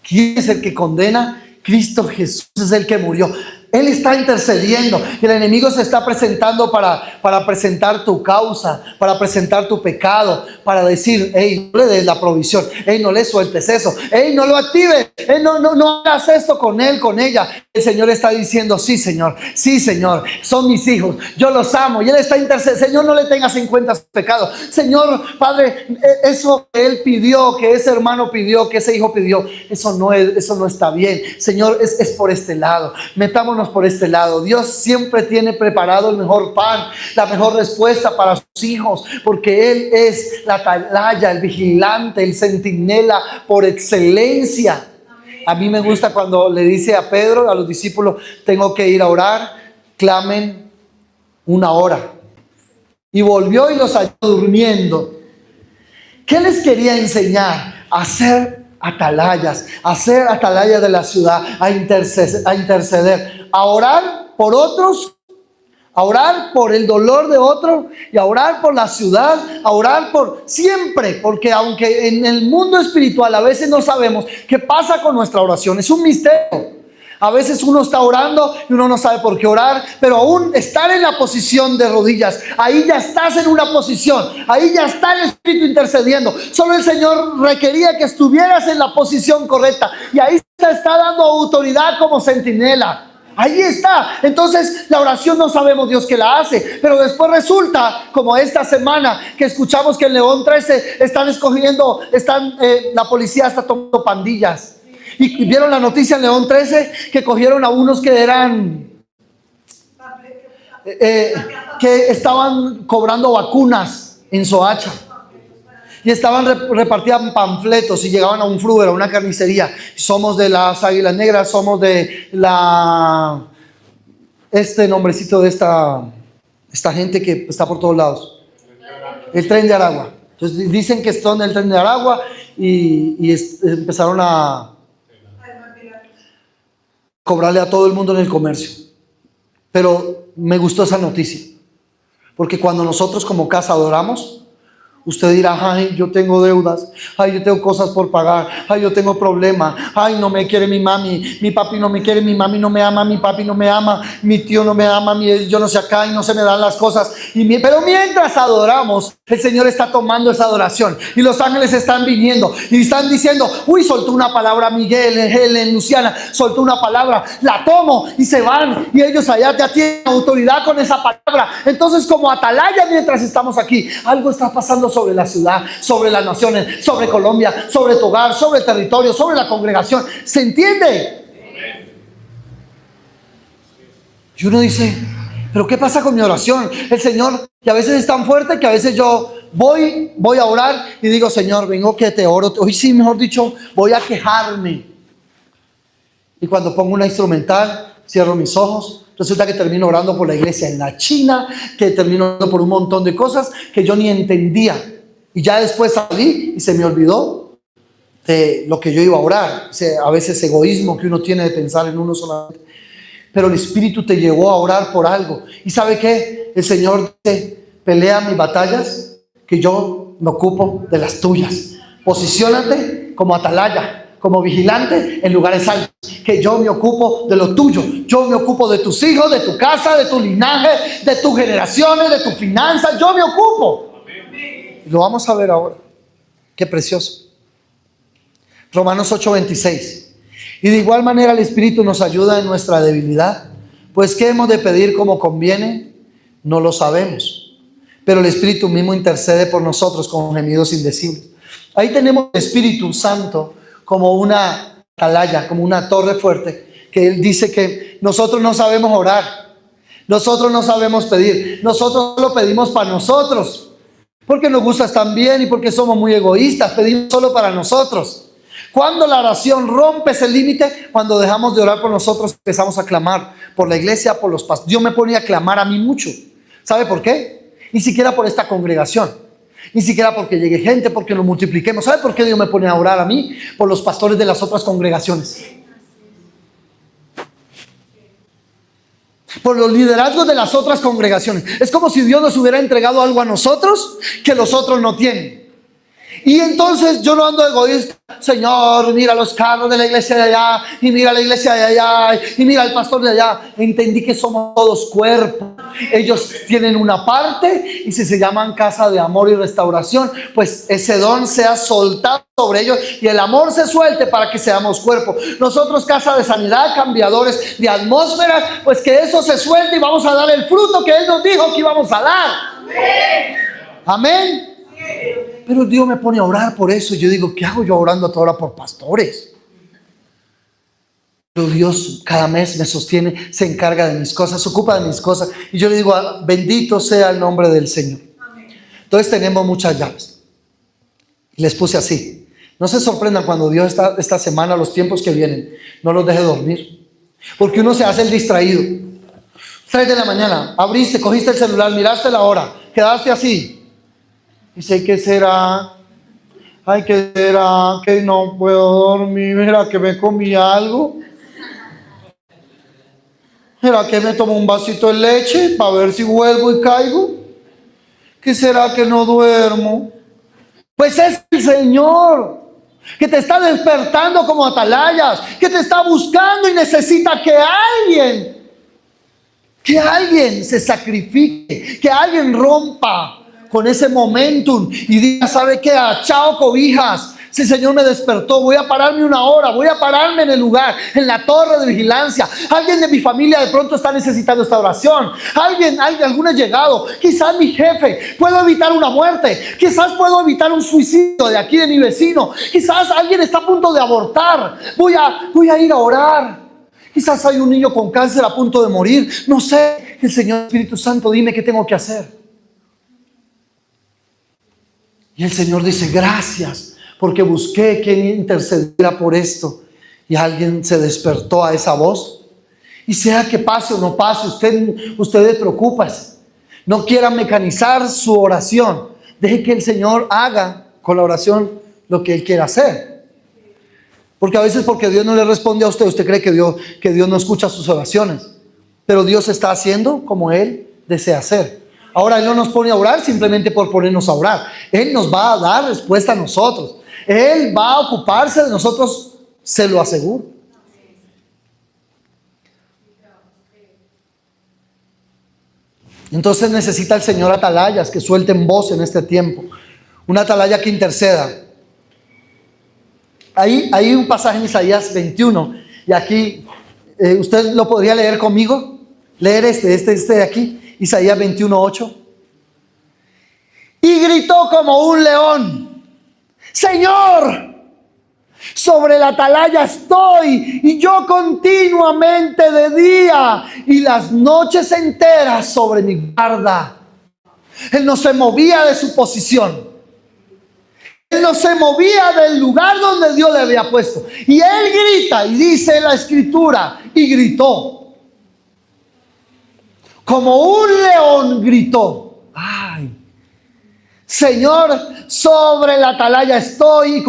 ¿Quién es el que condena? Cristo Jesús es el que murió. Él está intercediendo. El enemigo se está presentando para presentar tu causa, para presentar tu pecado, para decir, hey, no le des la provisión, hey, no le sueltes eso, hey, no lo actives, hey, no hagas esto con él, con ella. El Señor está diciendo, sí, Señor, son mis hijos, yo los amo. Y Él está intercediendo. Señor, no le tengas en cuenta su pecado. Señor, Padre, eso que Él pidió, que ese hermano pidió, que ese hijo pidió, eso no está bien. Señor, es por este lado. Metámonos por este lado. Dios siempre tiene preparado el mejor pan, la mejor respuesta para sus hijos, porque Él es la atalaya, el vigilante, el centinela por excelencia. A mí me gusta cuando le dice a Pedro, a los discípulos, tengo que ir a orar, clamen 1 hora. Y volvió y los halló durmiendo. ¿Qué les quería enseñar? A ser atalayas, a ser atalayas de la ciudad, a interceder, a orar por otros, a orar por el dolor de otro y a orar por la ciudad, a orar por siempre, porque aunque en el mundo espiritual a veces no sabemos qué pasa con nuestra oración, es un misterio. A veces uno está orando y uno no sabe por qué orar, pero aún estar en la posición de rodillas, ahí ya estás en una posición, ahí ya está el Espíritu intercediendo. Solo el Señor requería que estuvieras en la posición correcta y ahí está dando autoridad como centinela. Ahí está. Entonces la oración no sabemos Dios que la hace, pero después resulta, como esta semana que escuchamos que en León 13 la policía está tomando pandillas. Y vieron la noticia en León 13 que cogieron a unos que eran que estaban cobrando vacunas en Soacha. Y estaban repartían panfletos y llegaban a un Fruver, a una carnicería. Somos de las Águilas Negras, somos de la nombrecito de esta gente que está por todos lados. El Tren de Aragua. Entonces dicen que son del Tren de Aragua y empezaron a cobrarle a todo el mundo en el comercio. Pero me gustó esa noticia, porque cuando nosotros como casa adoramos, usted dirá: ay, yo tengo deudas, ay, yo tengo cosas por pagar, ay, yo tengo problemas, ay, no me quiere mi mami, mi papi no me quiere, mi mami no me ama, mi papi no me ama, mi tío no me ama, yo no sé acá y no se me dan las cosas. Pero mientras adoramos, el Señor está tomando esa adoración y los ángeles están viniendo y están diciendo: uy, soltó una palabra Miguel, Helen, Luciana, soltó una palabra, la tomo, y se van, y ellos allá ya tienen autoridad con esa palabra. Entonces, como atalaya, mientras estamos aquí, algo está pasando sobre la ciudad, sobre las naciones, sobre Colombia, sobre tu hogar, sobre el territorio, sobre la congregación. ¿Se entiende? Y uno dice: ¿pero qué pasa con mi oración? El Señor, que a veces es tan fuerte que a veces yo voy a orar y digo: Señor, vengo que te oro. Hoy sí, mejor dicho, voy a quejarme. Y cuando pongo una instrumental, cierro mis ojos. Resulta que termino orando por la iglesia en la China, que termino orando por un montón de cosas que yo ni entendía. Y ya después salí y se me olvidó de lo que yo iba a orar. A veces egoísmo que uno tiene de pensar en uno solamente. Pero el Espíritu te llevó a orar por algo. ¿Y sabe qué? El Señor dice: pelea mis batallas, que yo me ocupo de las tuyas. Posiciónate como atalaya, como vigilante en lugares altos, que yo me ocupo de lo tuyo. Yo me ocupo de tus hijos, de tu casa, de tu linaje, de tus generaciones, de tus finanzas. Yo me ocupo. Y lo vamos a ver ahora. Qué precioso. Romanos 8:26. Y de igual manera el Espíritu nos ayuda en nuestra debilidad. Pues ¿qué hemos de pedir como conviene? No lo sabemos. Pero el Espíritu mismo intercede por nosotros con gemidos indecibles. Ahí tenemos el Espíritu Santo como una atalaya, como una torre fuerte, que Él dice que nosotros no sabemos orar, nosotros no sabemos pedir, nosotros lo pedimos para nosotros, porque nos gusta estar bien y porque somos muy egoístas, pedimos solo para nosotros. Cuando la oración rompe ese límite, cuando dejamos de orar por nosotros, empezamos a clamar por la iglesia, por los pastores. Dios me ponía a clamar a mí mucho. ¿Sabe por qué? Ni siquiera por esta congregación, ni siquiera porque llegue gente, porque nos multipliquemos. ¿Sabe por qué Dios me pone a orar a mí? Por los pastores de las otras congregaciones, por los liderazgos de las otras congregaciones. Es como si Dios nos hubiera entregado algo a nosotros que los otros no tienen. Y entonces yo no ando egoísta: Señor, mira los carros de la iglesia de allá, y mira la iglesia de allá, y mira el pastor de allá. Entendí que somos todos cuerpo. Ellos tienen una parte, y si se llaman casa de amor y restauración, pues ese don sea soltado sobre ellos y el amor se suelte para que seamos cuerpo. Nosotros, casa de sanidad, cambiadores de atmósfera, pues que eso se suelte y vamos a dar el fruto que Él nos dijo que íbamos a dar. Amén. Pero Dios me pone a orar por eso. Y yo digo: ¿qué hago yo orando a toda hora por pastores? Pero Dios cada mes me sostiene, se encarga de mis cosas, se ocupa de mis cosas. Y yo le digo: bendito sea el nombre del Señor. Entonces tenemos muchas llaves. Y les puse así: no se sorprendan cuando Dios esta semana, los tiempos que vienen, no los deje dormir. Porque uno se hace el distraído. 3 de la mañana, abriste, cogiste el celular, miraste la hora, quedaste así. Dice: ¿qué será? Ay, ¿qué será? Que no puedo dormir. ¿Será que me comí algo? ¿Será que me tomo un vasito de leche para ver si vuelvo y caigo? ¿Qué será que no duermo? Pues es el Señor que te está despertando como atalayas, que te está buscando y necesita que alguien se sacrifique, que alguien rompa con ese momentum y diga: ¿sabe qué? Chao cobijas, Si el Señor me despertó, voy a pararme una hora, voy a pararme en el lugar, en la torre de vigilancia. Alguien de mi familia de pronto está necesitando esta oración. Alguno ha llegado. Quizás mi jefe, puedo evitar una muerte. Quizás puedo evitar un suicidio de aquí de mi vecino. Quizás alguien está a punto de abortar. Voy a ir a orar. Quizás hay un niño con cáncer a punto de morir. No sé. El Señor Espíritu Santo, dime qué tengo que hacer. Y el Señor dice, gracias, porque busqué quien intercediera por esto. Y alguien se despertó a esa voz. Y sea que pase o no pase, usted preocúpese. No quiera mecanizar su oración. Deje que el Señor haga con la oración lo que Él quiera hacer. Porque a veces porque Dios no le responde a usted cree que Dios no escucha sus oraciones. Pero Dios está haciendo como Él desea hacer. Ahora Él no nos pone a orar simplemente por ponernos a orar. Él nos va a dar respuesta a nosotros. Él va a ocuparse de nosotros, se lo aseguro. Entonces necesita el Señor atalayas que suelten voz en este tiempo. Una atalaya que interceda. Hay un pasaje en Isaías 21. Y aquí, ¿usted lo podría leer conmigo? Leer este de aquí. Isaías 21:8. Y gritó como un león: Señor, sobre la atalaya estoy, y yo continuamente de día y las noches enteras sobre mi guarda. Él no se movía de su posición. Él no se movía del lugar donde Dios le había puesto. Y él grita, y dice la Escritura, y gritó. Como un león gritó. Ay, Señor, sobre la atalaya estoy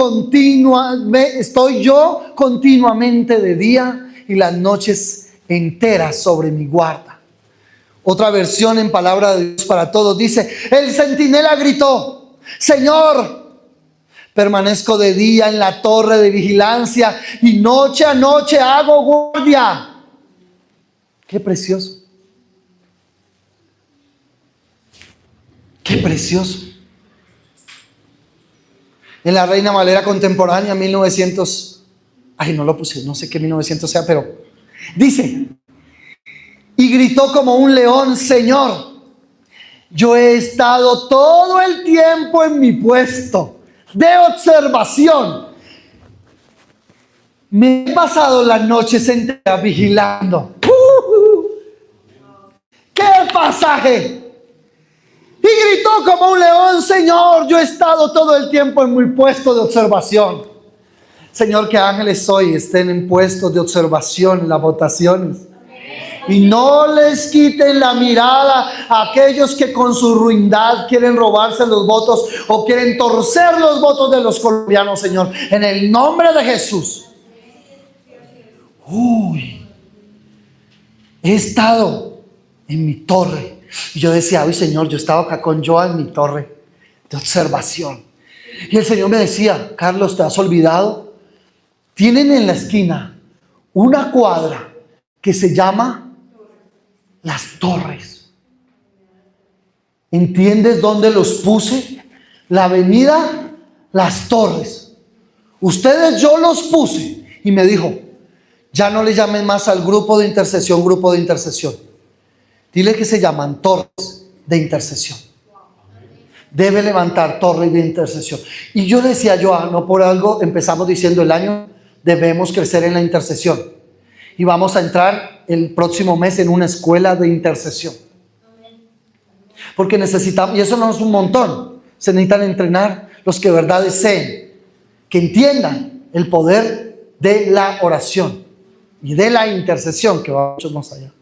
yo continuamente de día y las noches enteras sobre mi guarda. Otra versión en Palabra de Dios para Todos dice: el centinela gritó: Señor, permanezco de día en la torre de vigilancia y noche a noche hago guardia. Qué precioso. Qué precioso. En la Reina Valera contemporánea, 1900, no lo puse, no sé qué 1900 sea, pero dice: y gritó como un león: Señor, yo he estado todo el tiempo en mi puesto de observación. Me he pasado las noches enteras vigilando. ¡Qué pasaje! Y gritó como un león: Señor, yo he estado todo el tiempo en mi puesto de observación. Señor, que ángeles hoy estén en puestos de observación en las votaciones. Y no les quiten la mirada a aquellos que con su ruindad quieren robarse los votos o quieren torcer los votos de los colombianos, Señor. En el nombre de Jesús. He estado en mi torre. Y yo decía: hoy, Señor, yo estaba acá con Joa en mi torre de observación. Y el Señor me decía: Carlos, ¿te has olvidado? Tienen en la esquina una cuadra que se llama Las Torres. ¿Entiendes dónde los puse? La avenida Las Torres. Ustedes, yo los puse. Y me dijo: ya no le llamen más al grupo de intercesión, grupo de intercesión. Dile que se llaman torres de intercesión. Debe levantar torres de intercesión. Y yo decía: no por algo empezamos diciendo el año debemos crecer en la intercesión. Y vamos a entrar el próximo mes en una escuela de intercesión. Porque necesitamos, y eso no es un montón, se necesitan entrenar los que de verdad deseen, que entiendan el poder de la oración y de la intercesión, que va mucho más allá.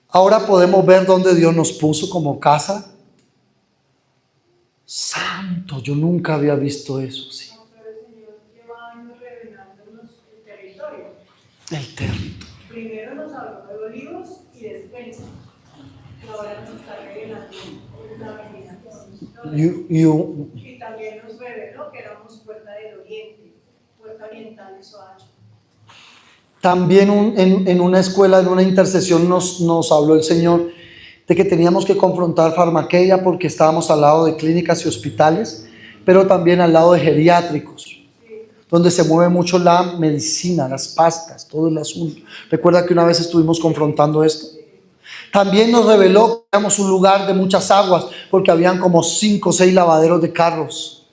Ahora podemos ver dónde Dios nos puso como casa. Santo, yo nunca había visto eso. Sí. Pero el Señor lleva años revelándonos el territorio. El territorio. Primero nos habló de Olivos y de Spencer. Ahora nos está revelando la avenida y también nos reveló que éramos Puerta del Oriente, Puerta Oriental de Soacha. También en una escuela, en una intercesión nos habló el Señor de que teníamos que confrontar Farmaqueia porque estábamos al lado de clínicas y hospitales pero también al lado de geriátricos, donde se mueve mucho la medicina, las pastas, todo el asunto. Recuerda que una vez estuvimos confrontando esto. También nos reveló que éramos un lugar de muchas aguas, porque habían como 5 o 6 lavaderos de carros,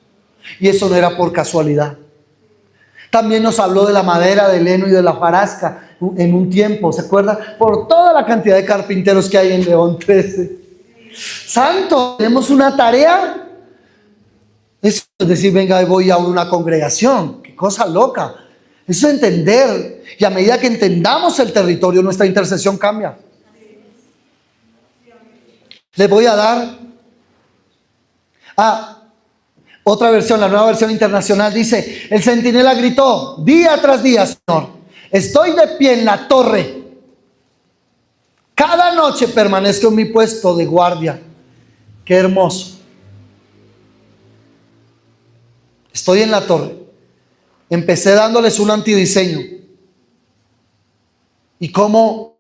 y eso no era por casualidad. También nos habló de la madera, del heno y de la hojarasca en un tiempo, ¿se acuerda? Por toda la cantidad de carpinteros que hay en León 13. Santo, tenemos una tarea. Eso es decir, venga, voy a una congregación. Qué cosa loca. Eso es entender. Y a medida que entendamos el territorio, nuestra intercesión cambia. Les voy a dar otra versión, la nueva versión internacional dice: el centinela gritó día tras día, Señor, estoy de pie en la torre. Cada noche permanezco en mi puesto de guardia. Qué hermoso. Estoy en la torre. Empecé dándoles un antidiseño. Y cómo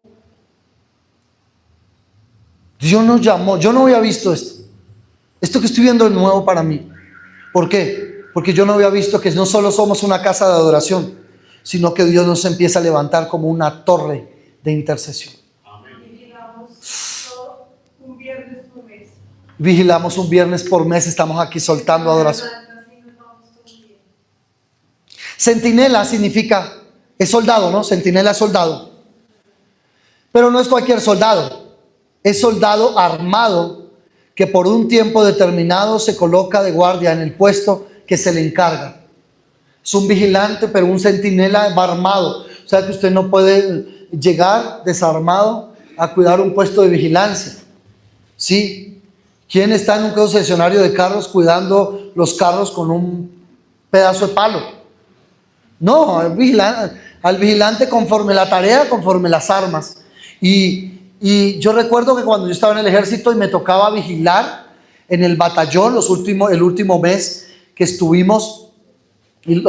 Dios nos llamó. Yo no había visto esto. Esto que estoy viendo es nuevo para mí. ¿Por qué? Porque yo no había visto que no solo somos una casa de adoración, sino que Dios nos empieza a levantar como una torre de intercesión. Vigilamos un viernes por mes, estamos aquí soltando adoración. Centinela significa, es soldado, ¿no? Centinela es soldado. Pero no es cualquier soldado, es soldado armado que por un tiempo determinado se coloca de guardia en el puesto que se le encarga. Es un vigilante, pero un centinela va armado. O sea que usted no puede llegar desarmado a cuidar un puesto de vigilancia. ¿Sí? ¿Quién está en un concesionario de carros cuidando los carros con un pedazo de palo? No, al vigilante conforme la tarea, conforme las armas. Y yo recuerdo que cuando yo estaba en el ejército y me tocaba vigilar en el batallón, el último mes que estuvimos, el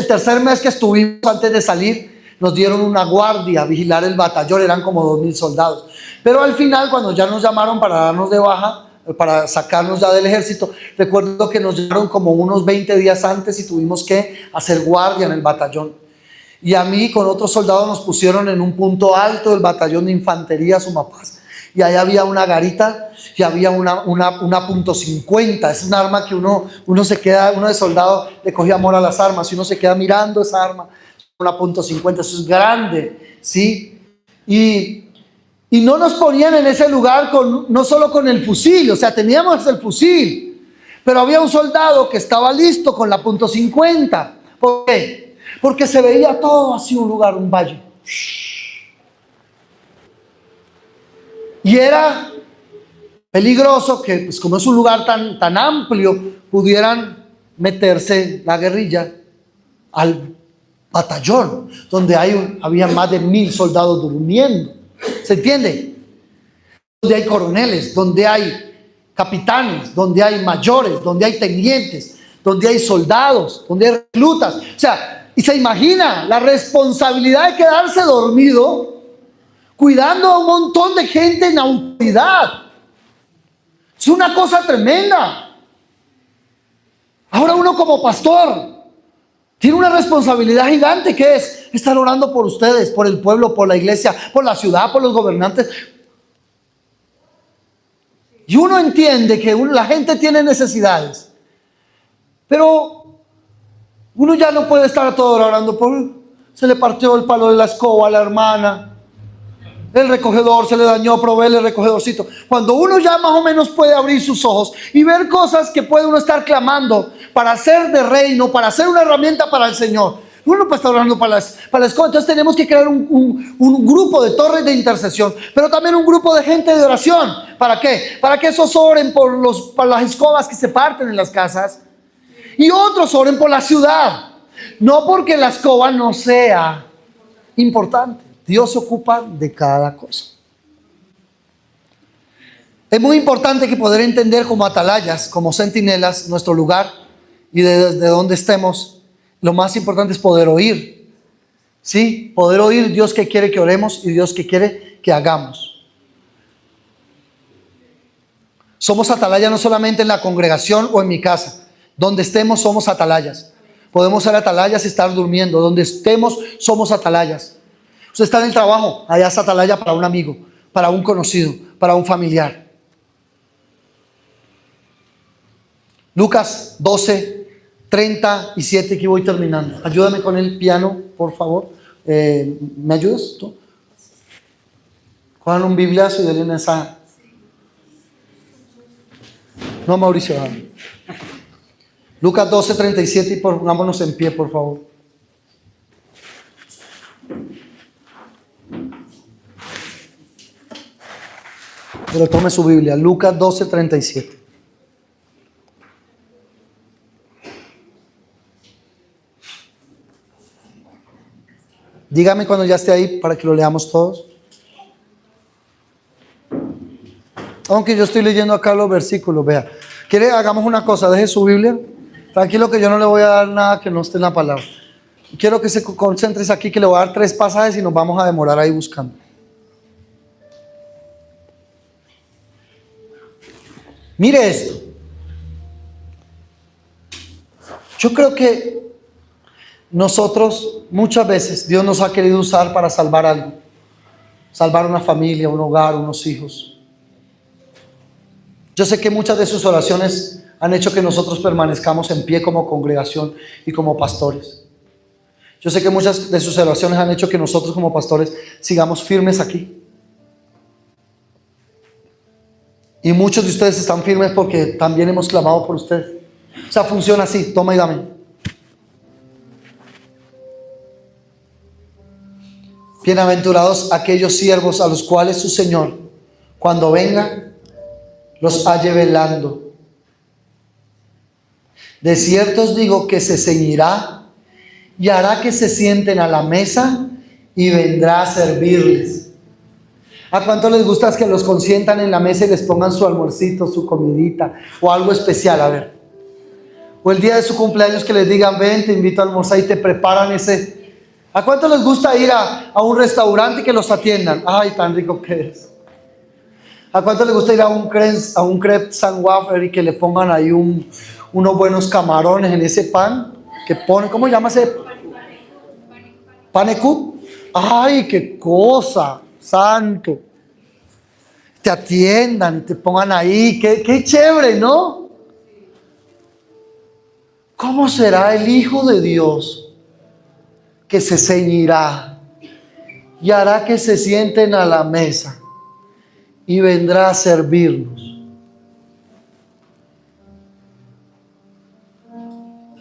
tercer mes que estuvimos antes de salir, nos dieron una guardia a vigilar el batallón, eran como 2,000 soldados. Pero al final, cuando ya nos llamaron para darnos de baja, para sacarnos ya del ejército, recuerdo que nos llamaron como unos 20 días antes y tuvimos que hacer guardia en el batallón. Y a mí con otros soldados nos pusieron en un punto alto del batallón de infantería Sumapaz. Y ahí había una garita y había una .50. Es un arma que uno de soldado le cogía amor a las armas y uno se queda mirando esa arma. Una .50, eso es grande, ¿sí? Y no nos ponían en ese lugar no solo con el fusil, o sea, teníamos el fusil, pero había un soldado que estaba listo con la .50. ¿Por qué? Porque se veía todo así, un lugar, un valle. Y era peligroso que, pues como es un lugar tan amplio, pudieran meterse la guerrilla al batallón, donde había más de 1,000 soldados durmiendo. ¿Se entiende? Donde hay coroneles, donde hay capitanes, donde hay mayores, donde hay tenientes, donde hay soldados, donde hay reclutas. O sea, y se imagina la responsabilidad de quedarse dormido cuidando a un montón de gente en autoridad. Es una cosa tremenda. Ahora uno como pastor tiene una responsabilidad gigante, que es estar orando por ustedes, por el pueblo, por la iglesia, por la ciudad, por los gobernantes. Y uno entiende que la gente tiene necesidades, pero uno ya no puede estar a toda hora orando se le partió el palo de la escoba a la hermana, el recogedor se le dañó, proveerle el recogedorcito. Cuando uno ya más o menos puede abrir sus ojos y ver cosas que puede uno estar clamando para hacer de reino, para hacer una herramienta para el Señor, uno no puede estar orando para la escoba. Entonces tenemos que crear un grupo de torres de intercesión, pero también un grupo de gente de oración. ¿Para qué? Para que esos oren por las escobas que se parten en las casas, y otros oren por la ciudad. No porque la escoba no sea importante. Dios se ocupa de cada cosa. Es muy importante que poder entender como atalayas, como centinelas, nuestro lugar y desde donde estemos. Lo más importante es poder oír. ¿Sí? Poder oír Dios que quiere que oremos y Dios que quiere que hagamos. Somos atalaya no solamente en la congregación o en mi casa. Donde estemos somos atalayas. Podemos ser atalayas y estar durmiendo. Donde estemos somos atalayas. Usted está en el trabajo, allá es atalaya para un amigo, para un conocido, para un familiar. Lucas 12:37, aquí voy terminando. Ayúdame con el piano, por favor. ¿Me ayudas tú? Cojan un bibliazo y denle en esa. No, Mauricio. Lucas 12:37 y pongámonos en pie, por favor. Pero tome su Biblia, Lucas 12:37. Dígame cuando ya esté ahí para que lo leamos todos. Aunque yo estoy leyendo acá los versículos, vea. ¿Quiere? Hagamos una cosa, deje su Biblia. Tranquilo que yo no le voy a dar nada que no esté en la palabra. Quiero que se concentres aquí, que le voy a dar 3 pasajes y nos vamos a demorar ahí buscando. Mire esto. Yo creo que nosotros muchas veces Dios nos ha querido usar para salvar algo. Salvar una familia, un hogar, unos hijos. Yo sé que muchas de sus oraciones han hecho que nosotros permanezcamos en pie como congregación y como pastores. Yo sé que muchas de sus oraciones han hecho que nosotros como pastores sigamos firmes aquí. Y muchos de ustedes están firmes porque también hemos clamado por ustedes. O sea, funciona así, toma y dame. Bienaventurados aquellos siervos a los cuales su Señor, cuando venga, los halle velando. De cierto os digo que se ceñirá y hará que se sienten a la mesa y vendrá a servirles. ¿A cuánto les gusta que los consientan en la mesa y les pongan su almuercito, su comidita o algo especial? A ver. O el día de su cumpleaños que les digan, ven, te invito a almorzar y te preparan ese. ¿A cuánto les gusta ir a un restaurante y que los atiendan? Ay, tan rico que es. ¿A cuánto les gusta ir a un crepe San Wafer y que le pongan ahí unos buenos camarones en ese pan? Que ponen, ¿cómo llama ese? Panecut. Ay, qué cosa, santo. Te atiendan, te pongan ahí, qué chévere, ¿no? ¿Cómo será el Hijo de Dios que se ceñirá y hará que se sienten a la mesa y vendrá a servirnos?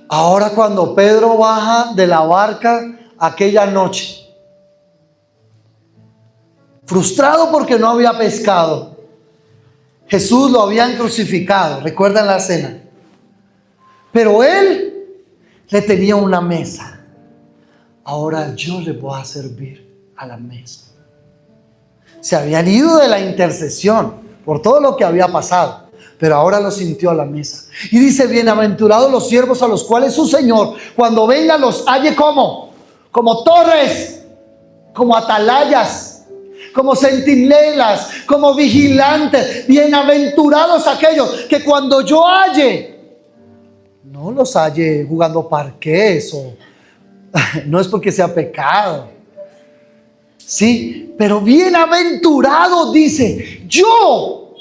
Ahora cuando Pedro baja de la barca aquella noche, frustrado porque no había pescado, Jesús lo habían crucificado, recuerdan la cena, pero él le tenía una mesa. Ahora yo le voy a servir a la mesa. Se habían ido de la intercesión por todo lo que había pasado, pero ahora lo sintió a la mesa. Y dice, bienaventurados los siervos a los cuales su Señor, cuando venga, los halle como torres, como atalayas, como centinelas, como vigilantes. Bienaventurados aquellos que cuando yo halle, no los halle jugando parqués o no es porque sea pecado. Sí, pero bienaventurados, dice, yo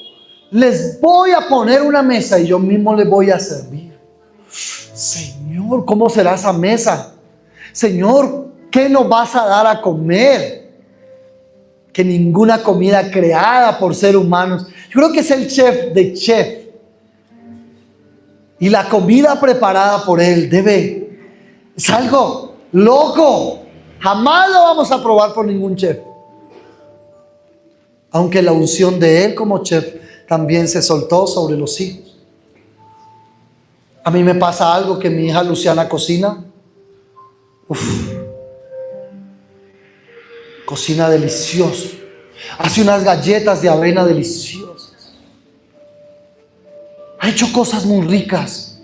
les voy a poner una mesa y yo mismo les voy a servir. Señor, ¿cómo será esa mesa? Señor, ¿qué nos vas a dar a comer? Que ninguna comida creada por seres humanos. Yo creo que es el chef de chef. Y la comida preparada por él es algo loco. Jamás lo vamos a probar por ningún chef. Aunque la unción de él como chef también se soltó sobre los hijos. A mí me pasa algo que mi hija Luciana cocina. Cocina delicioso. Hace unas galletas de avena deliciosas. Ha hecho cosas muy ricas.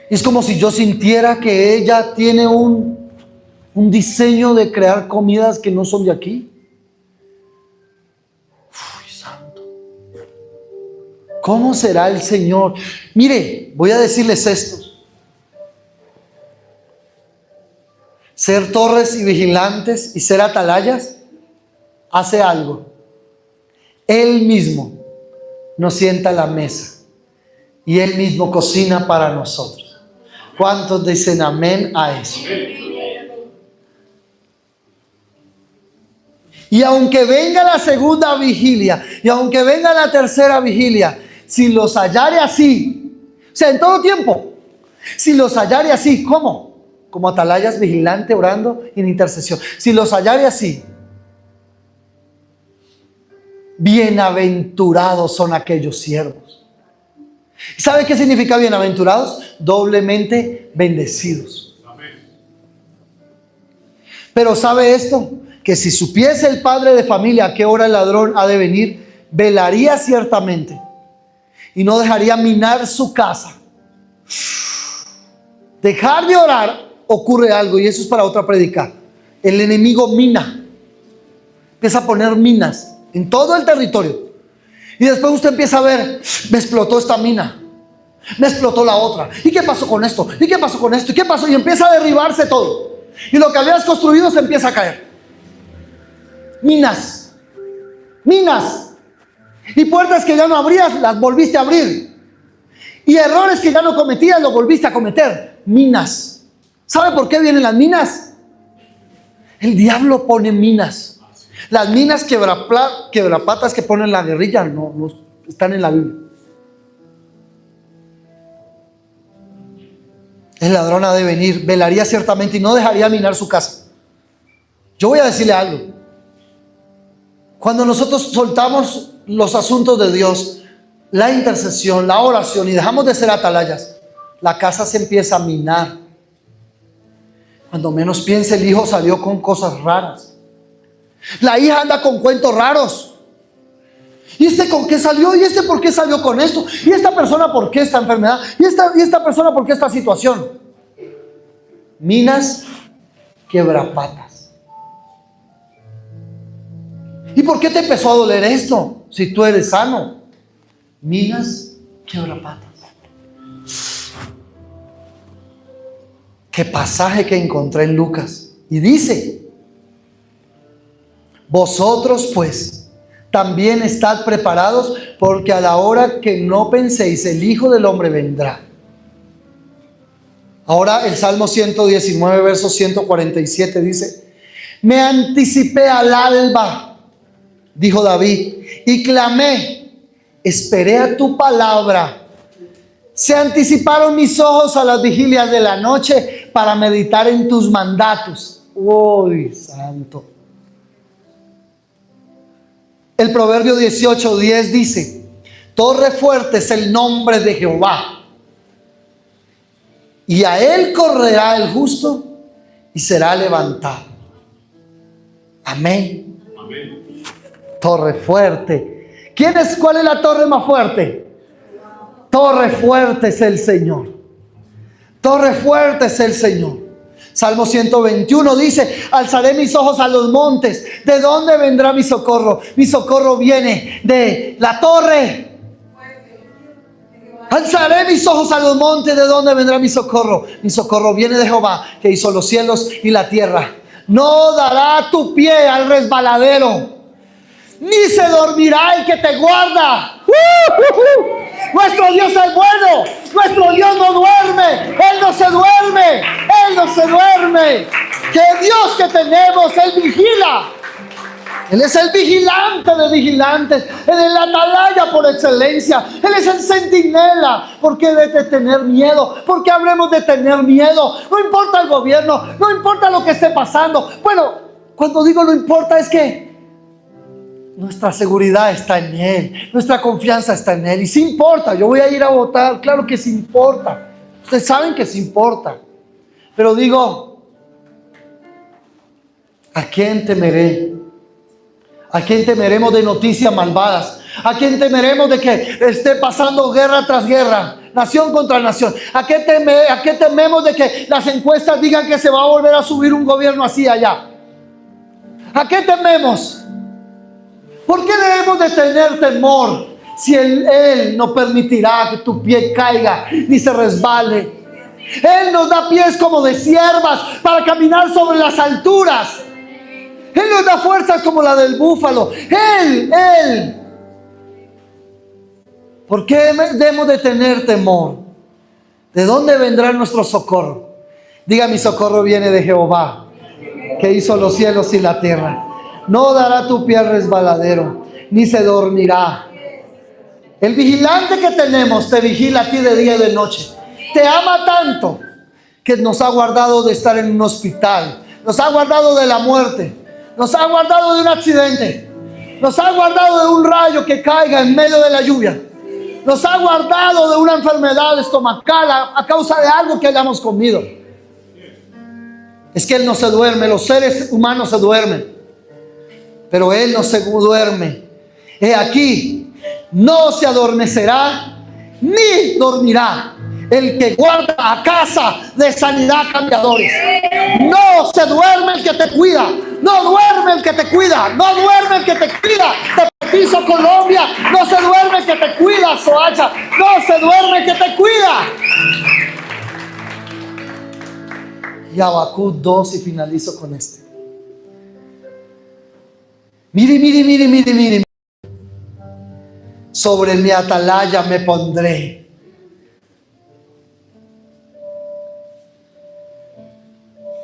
Es como si yo sintiera que ella tiene un diseño de crear comidas que no son de aquí. Uy, santo. ¿Cómo será el Señor? Mire, voy a decirles esto. Ser torres y vigilantes y ser atalayas hace algo. Él mismo nos sienta a la mesa y Él mismo cocina para nosotros. ¿Cuántos dicen amén a eso? Y aunque venga la segunda vigilia y aunque venga la tercera vigilia, si los hallare así, o sea, en todo tiempo, si los hallare así, ¿cómo? Como atalayas vigilante orando en intercesión. Si los hallare así, bienaventurados son aquellos siervos. ¿Sabe qué significa bienaventurados? Doblemente bendecidos. Pero ¿sabe esto? Que si supiese el padre de familia a qué hora el ladrón ha de venir, velaría ciertamente y no dejaría minar su casa. Dejar de orar, ocurre algo, y eso es para otra prédica. El enemigo mina, empieza a poner minas en todo el territorio, y después usted empieza a ver, me explotó esta mina, me explotó la otra, ¿y qué pasó con esto? ¿Y qué pasó con esto? ¿Y qué pasó? Y empieza a derribarse todo, y lo que habías construido se empieza a caer. Minas, minas, y puertas que ya no abrías, las volviste a abrir, y errores que ya no cometías, los volviste a cometer. Minas. ¿Sabe por qué vienen las minas? El diablo pone minas. Las minas quebrapatas que ponen la guerrilla no están en la Biblia. El ladrón ha de venir, velaría ciertamente y no dejaría minar su casa. Yo voy a decirle algo. Cuando nosotros soltamos los asuntos de Dios, la intercesión, la oración, y dejamos de ser atalayas, la casa se empieza a minar. Cuando menos piense, el hijo salió con cosas raras. La hija anda con cuentos raros. ¿Y este con qué salió? ¿Y este por qué salió con esto? ¿Y esta persona por qué esta enfermedad? ¿Y esta persona por qué esta situación? Minas quebrapatas. ¿Y por qué te empezó a doler esto? Si tú eres sano. Minas quebrapatas. Qué pasaje que encontré en Lucas. Y dice: vosotros pues también estad preparados, porque a la hora que no penséis el Hijo del Hombre vendrá. Ahora el Salmo 119 verso 147 dice: me anticipé al alba, dijo David, y clamé, esperé a tu palabra. Se anticiparon mis ojos a las vigilias de la noche para meditar en tus mandatos. ¡Uy, santo! El Proverbio 18:10 dice: torre fuerte es el nombre de Jehová, y a él correrá el justo y será levantado. Amén. Amén. Torre fuerte. ¿Cuál es la torre más fuerte? Torre fuerte es el Señor. Torre fuerte es el Señor. Salmo 121 dice: alzaré mis ojos a los montes. ¿De dónde vendrá mi socorro? Mi socorro viene de la torre. Alzaré mis ojos a los montes. ¿De dónde vendrá mi socorro? Mi socorro viene de Jehová, que hizo los cielos y la tierra. No dará tu pie al resbaladero, ni se dormirá el que te guarda. Nuestro Dios es bueno. Nuestro Dios no duerme. Él no se duerme. Él no se duerme. Que Dios que tenemos, Él vigila. Él es el vigilante de vigilantes. Él es la atalaya por excelencia. Él es el centinela. ¿Por qué de tener miedo? ¿Por qué habremos de tener miedo? No importa el gobierno. No importa lo que esté pasando. Bueno, cuando digo no importa es que nuestra seguridad está en Él. Nuestra confianza está en Él. Y sí importa. Yo voy a ir a votar. Claro que sí importa. Ustedes saben que sí importa. Pero digo, ¿a quién temeré? ¿A quién temeremos de noticias malvadas? ¿A quién temeremos de que esté pasando guerra tras guerra? Nación contra nación. ¿A qué tememos de que las encuestas digan que se va a volver a subir un gobierno así allá? ¿A qué tememos? ¿Por qué debemos de tener temor si Él no permitirá que tu pie caiga ni se resbale. Él nos da pies como de ciervas para caminar sobre las alturas. Él nos da fuerzas como la del búfalo. Él. ¿Por qué debemos de tener temor? ¿De dónde vendrá nuestro socorro? Diga: mi socorro viene de Jehová, que hizo los cielos y la tierra. No dará tu pie al resbaladero, ni se dormirá. El vigilante que tenemos te vigila a ti de día y de noche. Te ama tanto que nos ha guardado de estar en un hospital, nos ha guardado de la muerte, nos ha guardado de un accidente, nos ha guardado de un rayo que caiga en medio de la lluvia, nos ha guardado de una enfermedad estomacal a causa de algo que hayamos comido. Es que Él no se duerme, los seres humanos se duermen, pero Él no se duerme. He aquí, no se adormecerá ni dormirá el que guarda a casa de Sanidad Cambiadores. No se duerme el que te cuida, no duerme el que te cuida, no duerme el que te cuida. Petizo Colombia, no se duerme el que te cuida. Soacha, no se duerme el que te cuida. Y Habacuc 2, y finalizo con este. Mire. Sobre mi atalaya me pondré.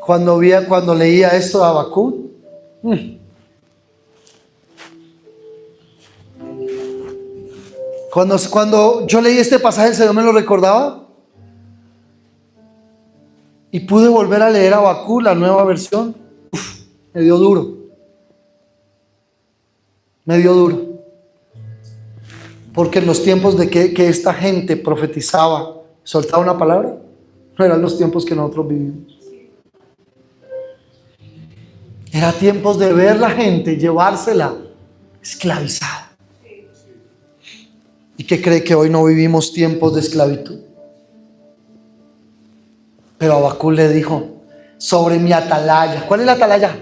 Cuando leía esto de Habacuc, cuando yo leí este pasaje, el Señor me lo recordaba. Y pude volver a leer Habacuc, la nueva versión. Me dio duro. Porque en los tiempos de que esta gente profetizaba, soltaba una palabra, no eran los tiempos que nosotros vivimos. Era tiempos de ver la gente llevársela esclavizada. ¿Y qué cree que hoy no vivimos tiempos de esclavitud? Pero Habacuc le dijo: sobre mi atalaya. ¿Cuál es la atalaya?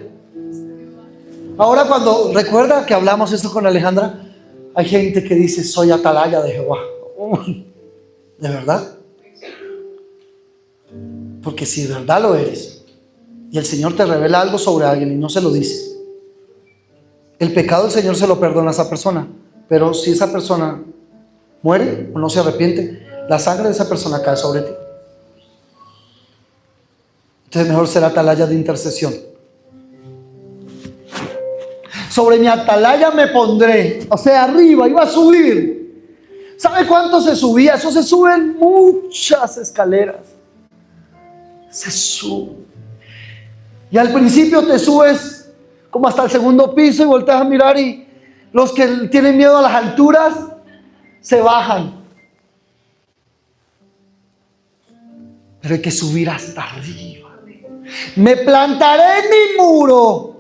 Ahora, cuando recuerda que hablamos esto con Alejandra, hay gente que dice: soy atalaya de Jehová. ¿De verdad? Porque si de verdad lo eres, y el Señor te revela algo sobre alguien y no se lo dices, el pecado del Señor se lo perdona a esa persona. Pero si esa persona muere o no se arrepiente, la sangre de esa persona cae sobre ti. Entonces mejor ser atalaya de intercesión. Sobre mi atalaya me pondré. O sea, arriba, iba a subir. ¿Sabe cuánto se subía? Eso se sube en muchas escaleras. Se sube. Y al principio te subes como hasta el segundo piso y volteas a mirar, y los que tienen miedo a las alturas se bajan. Pero hay que subir hasta arriba. Me plantaré en mi muro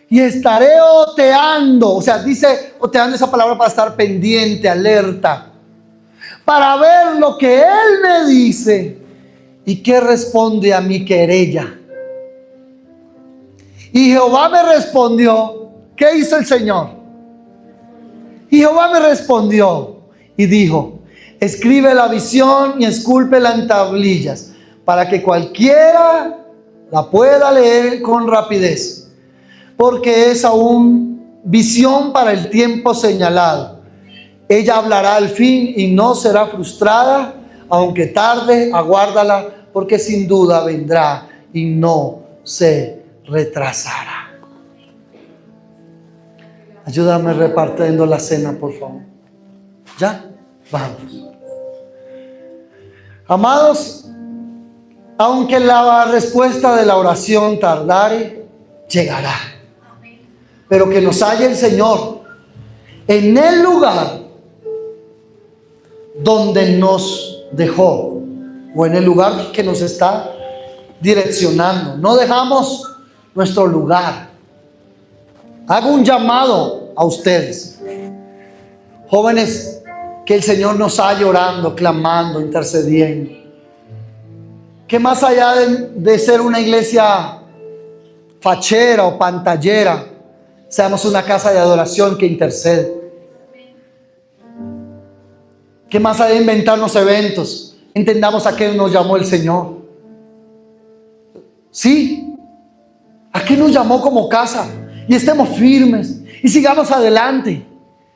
y estaré oteando. O sea, dice oteando esa palabra para estar pendiente, alerta, para ver lo que Él me dice y qué responde a mi querella. Y Jehová me respondió. ¿Qué hizo el Señor? Y Jehová me respondió y dijo: escribe la visión y escúlpela en tablillas, para que cualquiera la pueda leer con rapidez, porque es aún visión para el tiempo señalado. Ella hablará al fin y no será frustrada, aunque tarde, aguárdala, porque sin duda vendrá y no se retrasará. Ayúdame repartiendo la cena, por favor. ¿Ya? Vamos. Amados, aunque la respuesta de la oración tardare, llegará. Pero que nos halle el Señor en el lugar donde nos dejó, o en el lugar que nos está direccionando. No dejamos nuestro lugar. Hago un llamado a ustedes, jóvenes, que el Señor nos halle orando, clamando, intercediendo. Que más allá de ser una iglesia fachera o pantallera, seamos una casa de adoración que intercede. Que más allá de inventarnos eventos, entendamos a qué nos llamó el Señor. Sí, a qué nos llamó como casa. Y estemos firmes y sigamos adelante.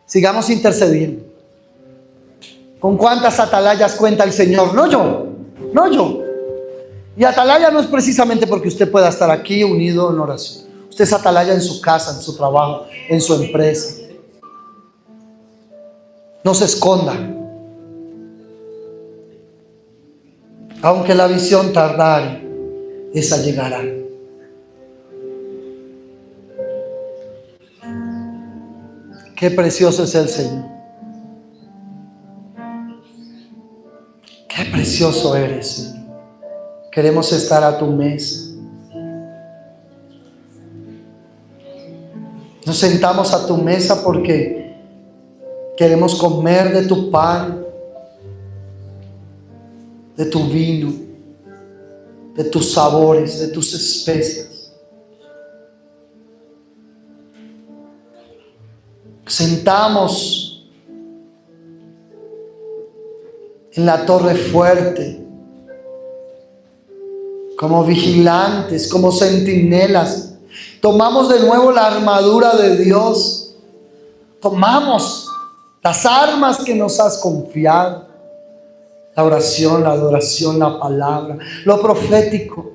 Sigamos intercediendo. ¿Con cuántas atalayas cuenta el Señor? No yo, no yo. Y atalaya no es precisamente porque usted pueda estar aquí unido en oración. Usted es atalaya en su casa, en su trabajo, en su empresa. No se esconda. Aunque la visión tardare, esa llegará. Qué precioso es el Señor. Qué precioso eres, Señor. Queremos estar a tu mesa. Nos sentamos a tu mesa porque queremos comer de tu pan, de tu vino, de tus sabores, de tus especias. Sentamos en la torre fuerte como vigilantes, como centinelas. Tomamos de nuevo la armadura de Dios. Tomamos las armas que nos has confiado. La oración, la adoración, la palabra, lo profético.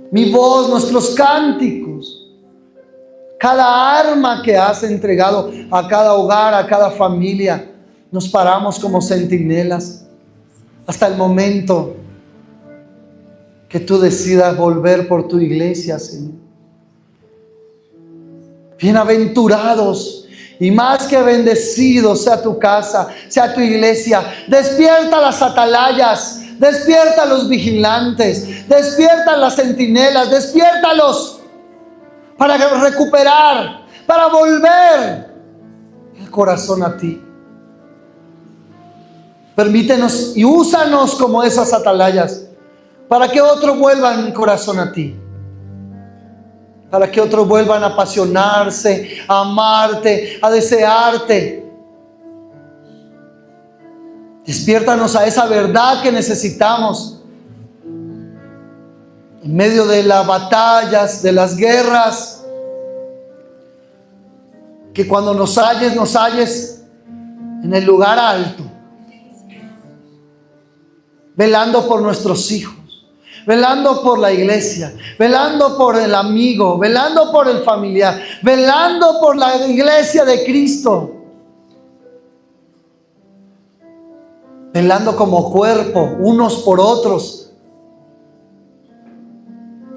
Mi voz, nuestros cánticos. Cada arma que has entregado a cada hogar, a cada familia. Nos paramos como centinelas hasta el momento que tú decidas volver por tu iglesia, Señor. Bienaventurados y más que bendecidos sea tu casa, sea tu iglesia. Despierta las atalayas, despierta los vigilantes, despierta las centinelas, despiértalos para recuperar, para volver el corazón a ti. Permítenos y úsanos como esas atalayas para que otros vuelvan el corazón a ti. Para que otros vuelvan a apasionarse, a amarte, a desearte. Despiértanos a esa verdad que necesitamos. En medio de las batallas, de las guerras. Que cuando nos halles en el lugar alto. Velando por nuestros hijos. Velando por la iglesia, velando por el amigo, velando por el familiar, velando por la iglesia de Cristo, velando como cuerpo, unos por otros.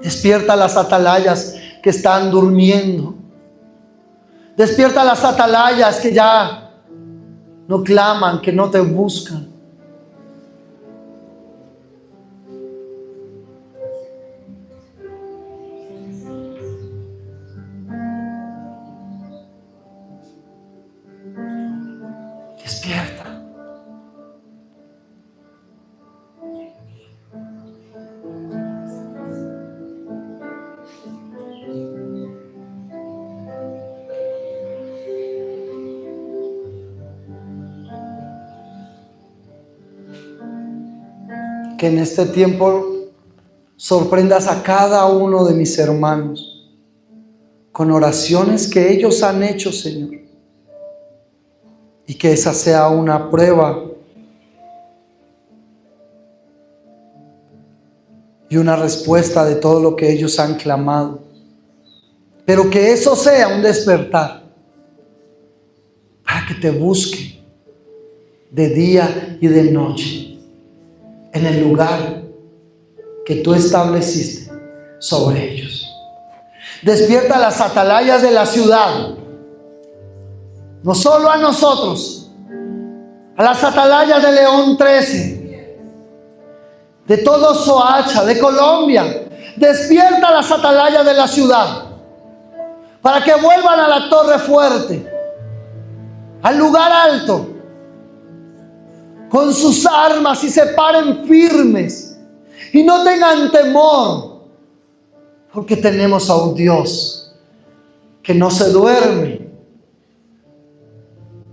Despierta las atalayas que están durmiendo. Despierta las atalayas que ya no claman, que no te buscan. Despierta. Que en este tiempo sorprendas a cada uno de mis hermanos con oraciones que ellos han hecho, Señor. Y que esa sea una prueba y una respuesta de todo lo que ellos han clamado. Pero que eso sea un despertar para que te busque de día y de noche en el lugar que tú estableciste sobre ellos. Despierta las atalayas de la ciudad. No solo a nosotros, a las atalayas de León 13, de todo Soacha, de Colombia. Despierta las atalayas de la ciudad para que vuelvan a la torre fuerte, al lugar alto, con sus armas y se paren firmes y no tengan temor, porque tenemos a un Dios que no se duerme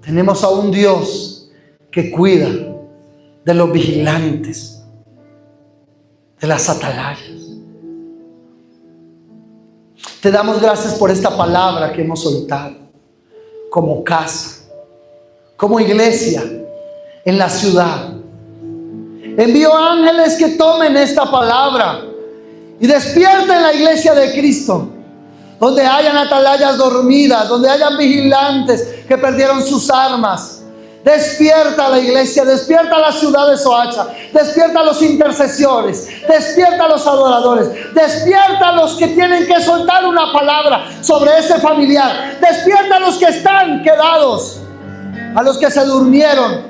Tenemos a un Dios que cuida de los vigilantes, de las atalayas. Te damos gracias por esta palabra que hemos soltado, como casa, como iglesia, en la ciudad. Envío ángeles que tomen esta palabra y despierten la iglesia de Cristo, donde hayan atalayas dormidas, donde hayan vigilantes que perdieron sus armas. Despierta la iglesia, despierta la ciudad de Soacha, despierta a los intercesores, despierta a los adoradores, despierta a los que tienen que soltar una palabra sobre ese familiar, despierta a los que están quedados, a los que se durmieron,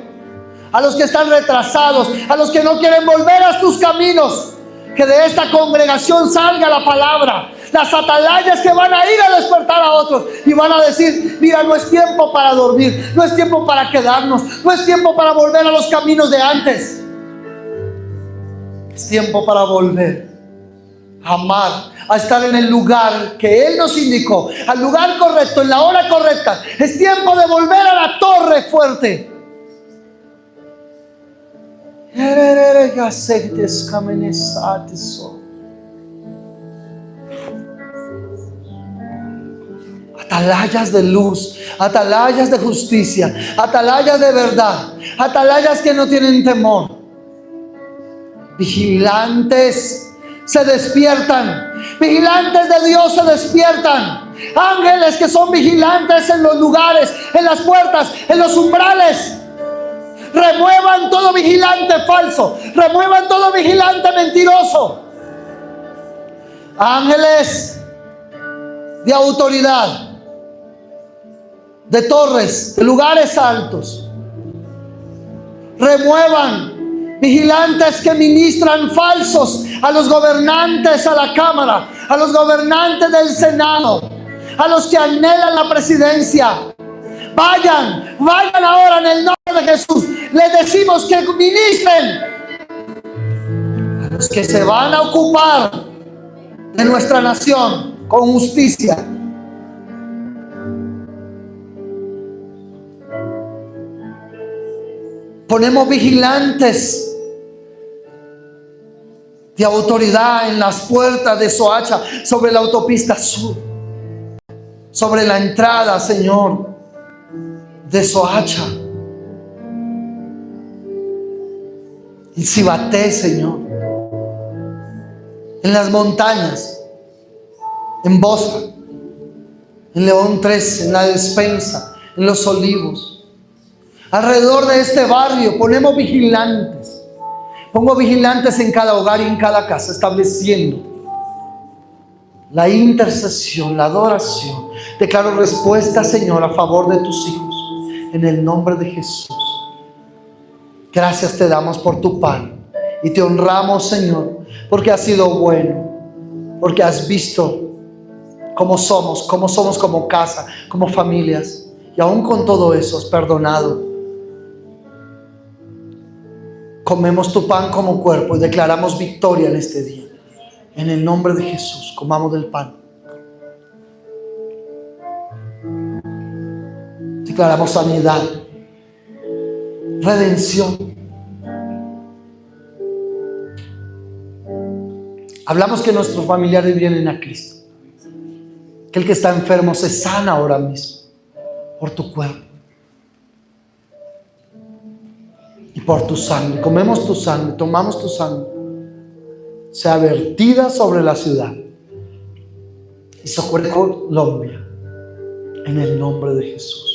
a los que están retrasados, a los que no quieren volver a tus caminos. Que de esta congregación salga la palabra, las atalayas que van a ir a despertar a otros y van a decir: mira, no es tiempo para dormir, no es tiempo para quedarnos, no es tiempo para volver a los caminos de antes. Es tiempo para volver a amar, a estar en el lugar que Él nos indicó, al lugar correcto, en la hora correcta. Es tiempo de volver a la torre fuerte. Atalayas de luz, atalayas de justicia, atalayas de verdad, atalayas que no tienen temor. Vigilantes se despiertan, vigilantes de Dios se despiertan. Ángeles que son vigilantes en los lugares, en las puertas, en los umbrales. Remuevan todo vigilante falso, remuevan todo vigilante mentiroso. Ángeles de autoridad, de torres, de lugares altos. Remuevan vigilantes que ministran falsos a los gobernantes, a la Cámara, a los gobernantes del Senado, a los que anhelan la presidencia. Vayan ahora en el nombre de Jesús. Les decimos que ministren a los que se van a ocupar de nuestra nación con justicia. Ponemos vigilantes de autoridad en las puertas de Soacha, sobre la autopista sur, sobre la entrada, Señor, de Soacha, en Cibaté, Señor, en las montañas, en Bosa, en León 13, en la Despensa, en Los Olivos, alrededor de este barrio. Ponemos vigilantes. Pongo vigilantes en cada hogar y en cada casa, estableciendo la intercesión, la adoración. Declaro respuesta, Señor, a favor de tus hijos. En el nombre de Jesús. Gracias te damos por tu pan. Y te honramos, Señor, porque has sido bueno. Porque has visto cómo somos como casa, como familias. Y aún con todo eso has perdonado. Comemos tu pan como cuerpo y declaramos victoria en este día. En el nombre de Jesús, comamos del pan. Declaramos sanidad, redención. Hablamos que nuestros familiares vienen a Cristo. Que el que está enfermo se sana ahora mismo por tu cuerpo y por tu sangre. Comemos tu sangre, tomamos tu sangre. Sea vertida sobre la ciudad y sobre Colombia, en el nombre de Jesús.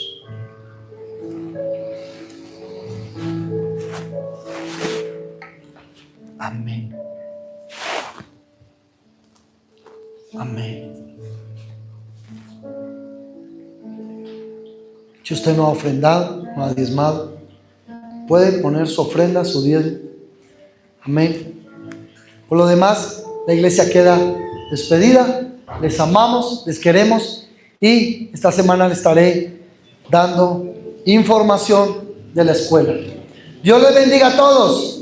Amén. Amén. Si usted no ha ofrendado, no ha diezmado, puede poner su ofrenda, su diezmo. Amén. Por lo demás, la iglesia queda despedida. Les amamos, les queremos y esta semana les estaré dando información de la escuela. Dios les bendiga a todos.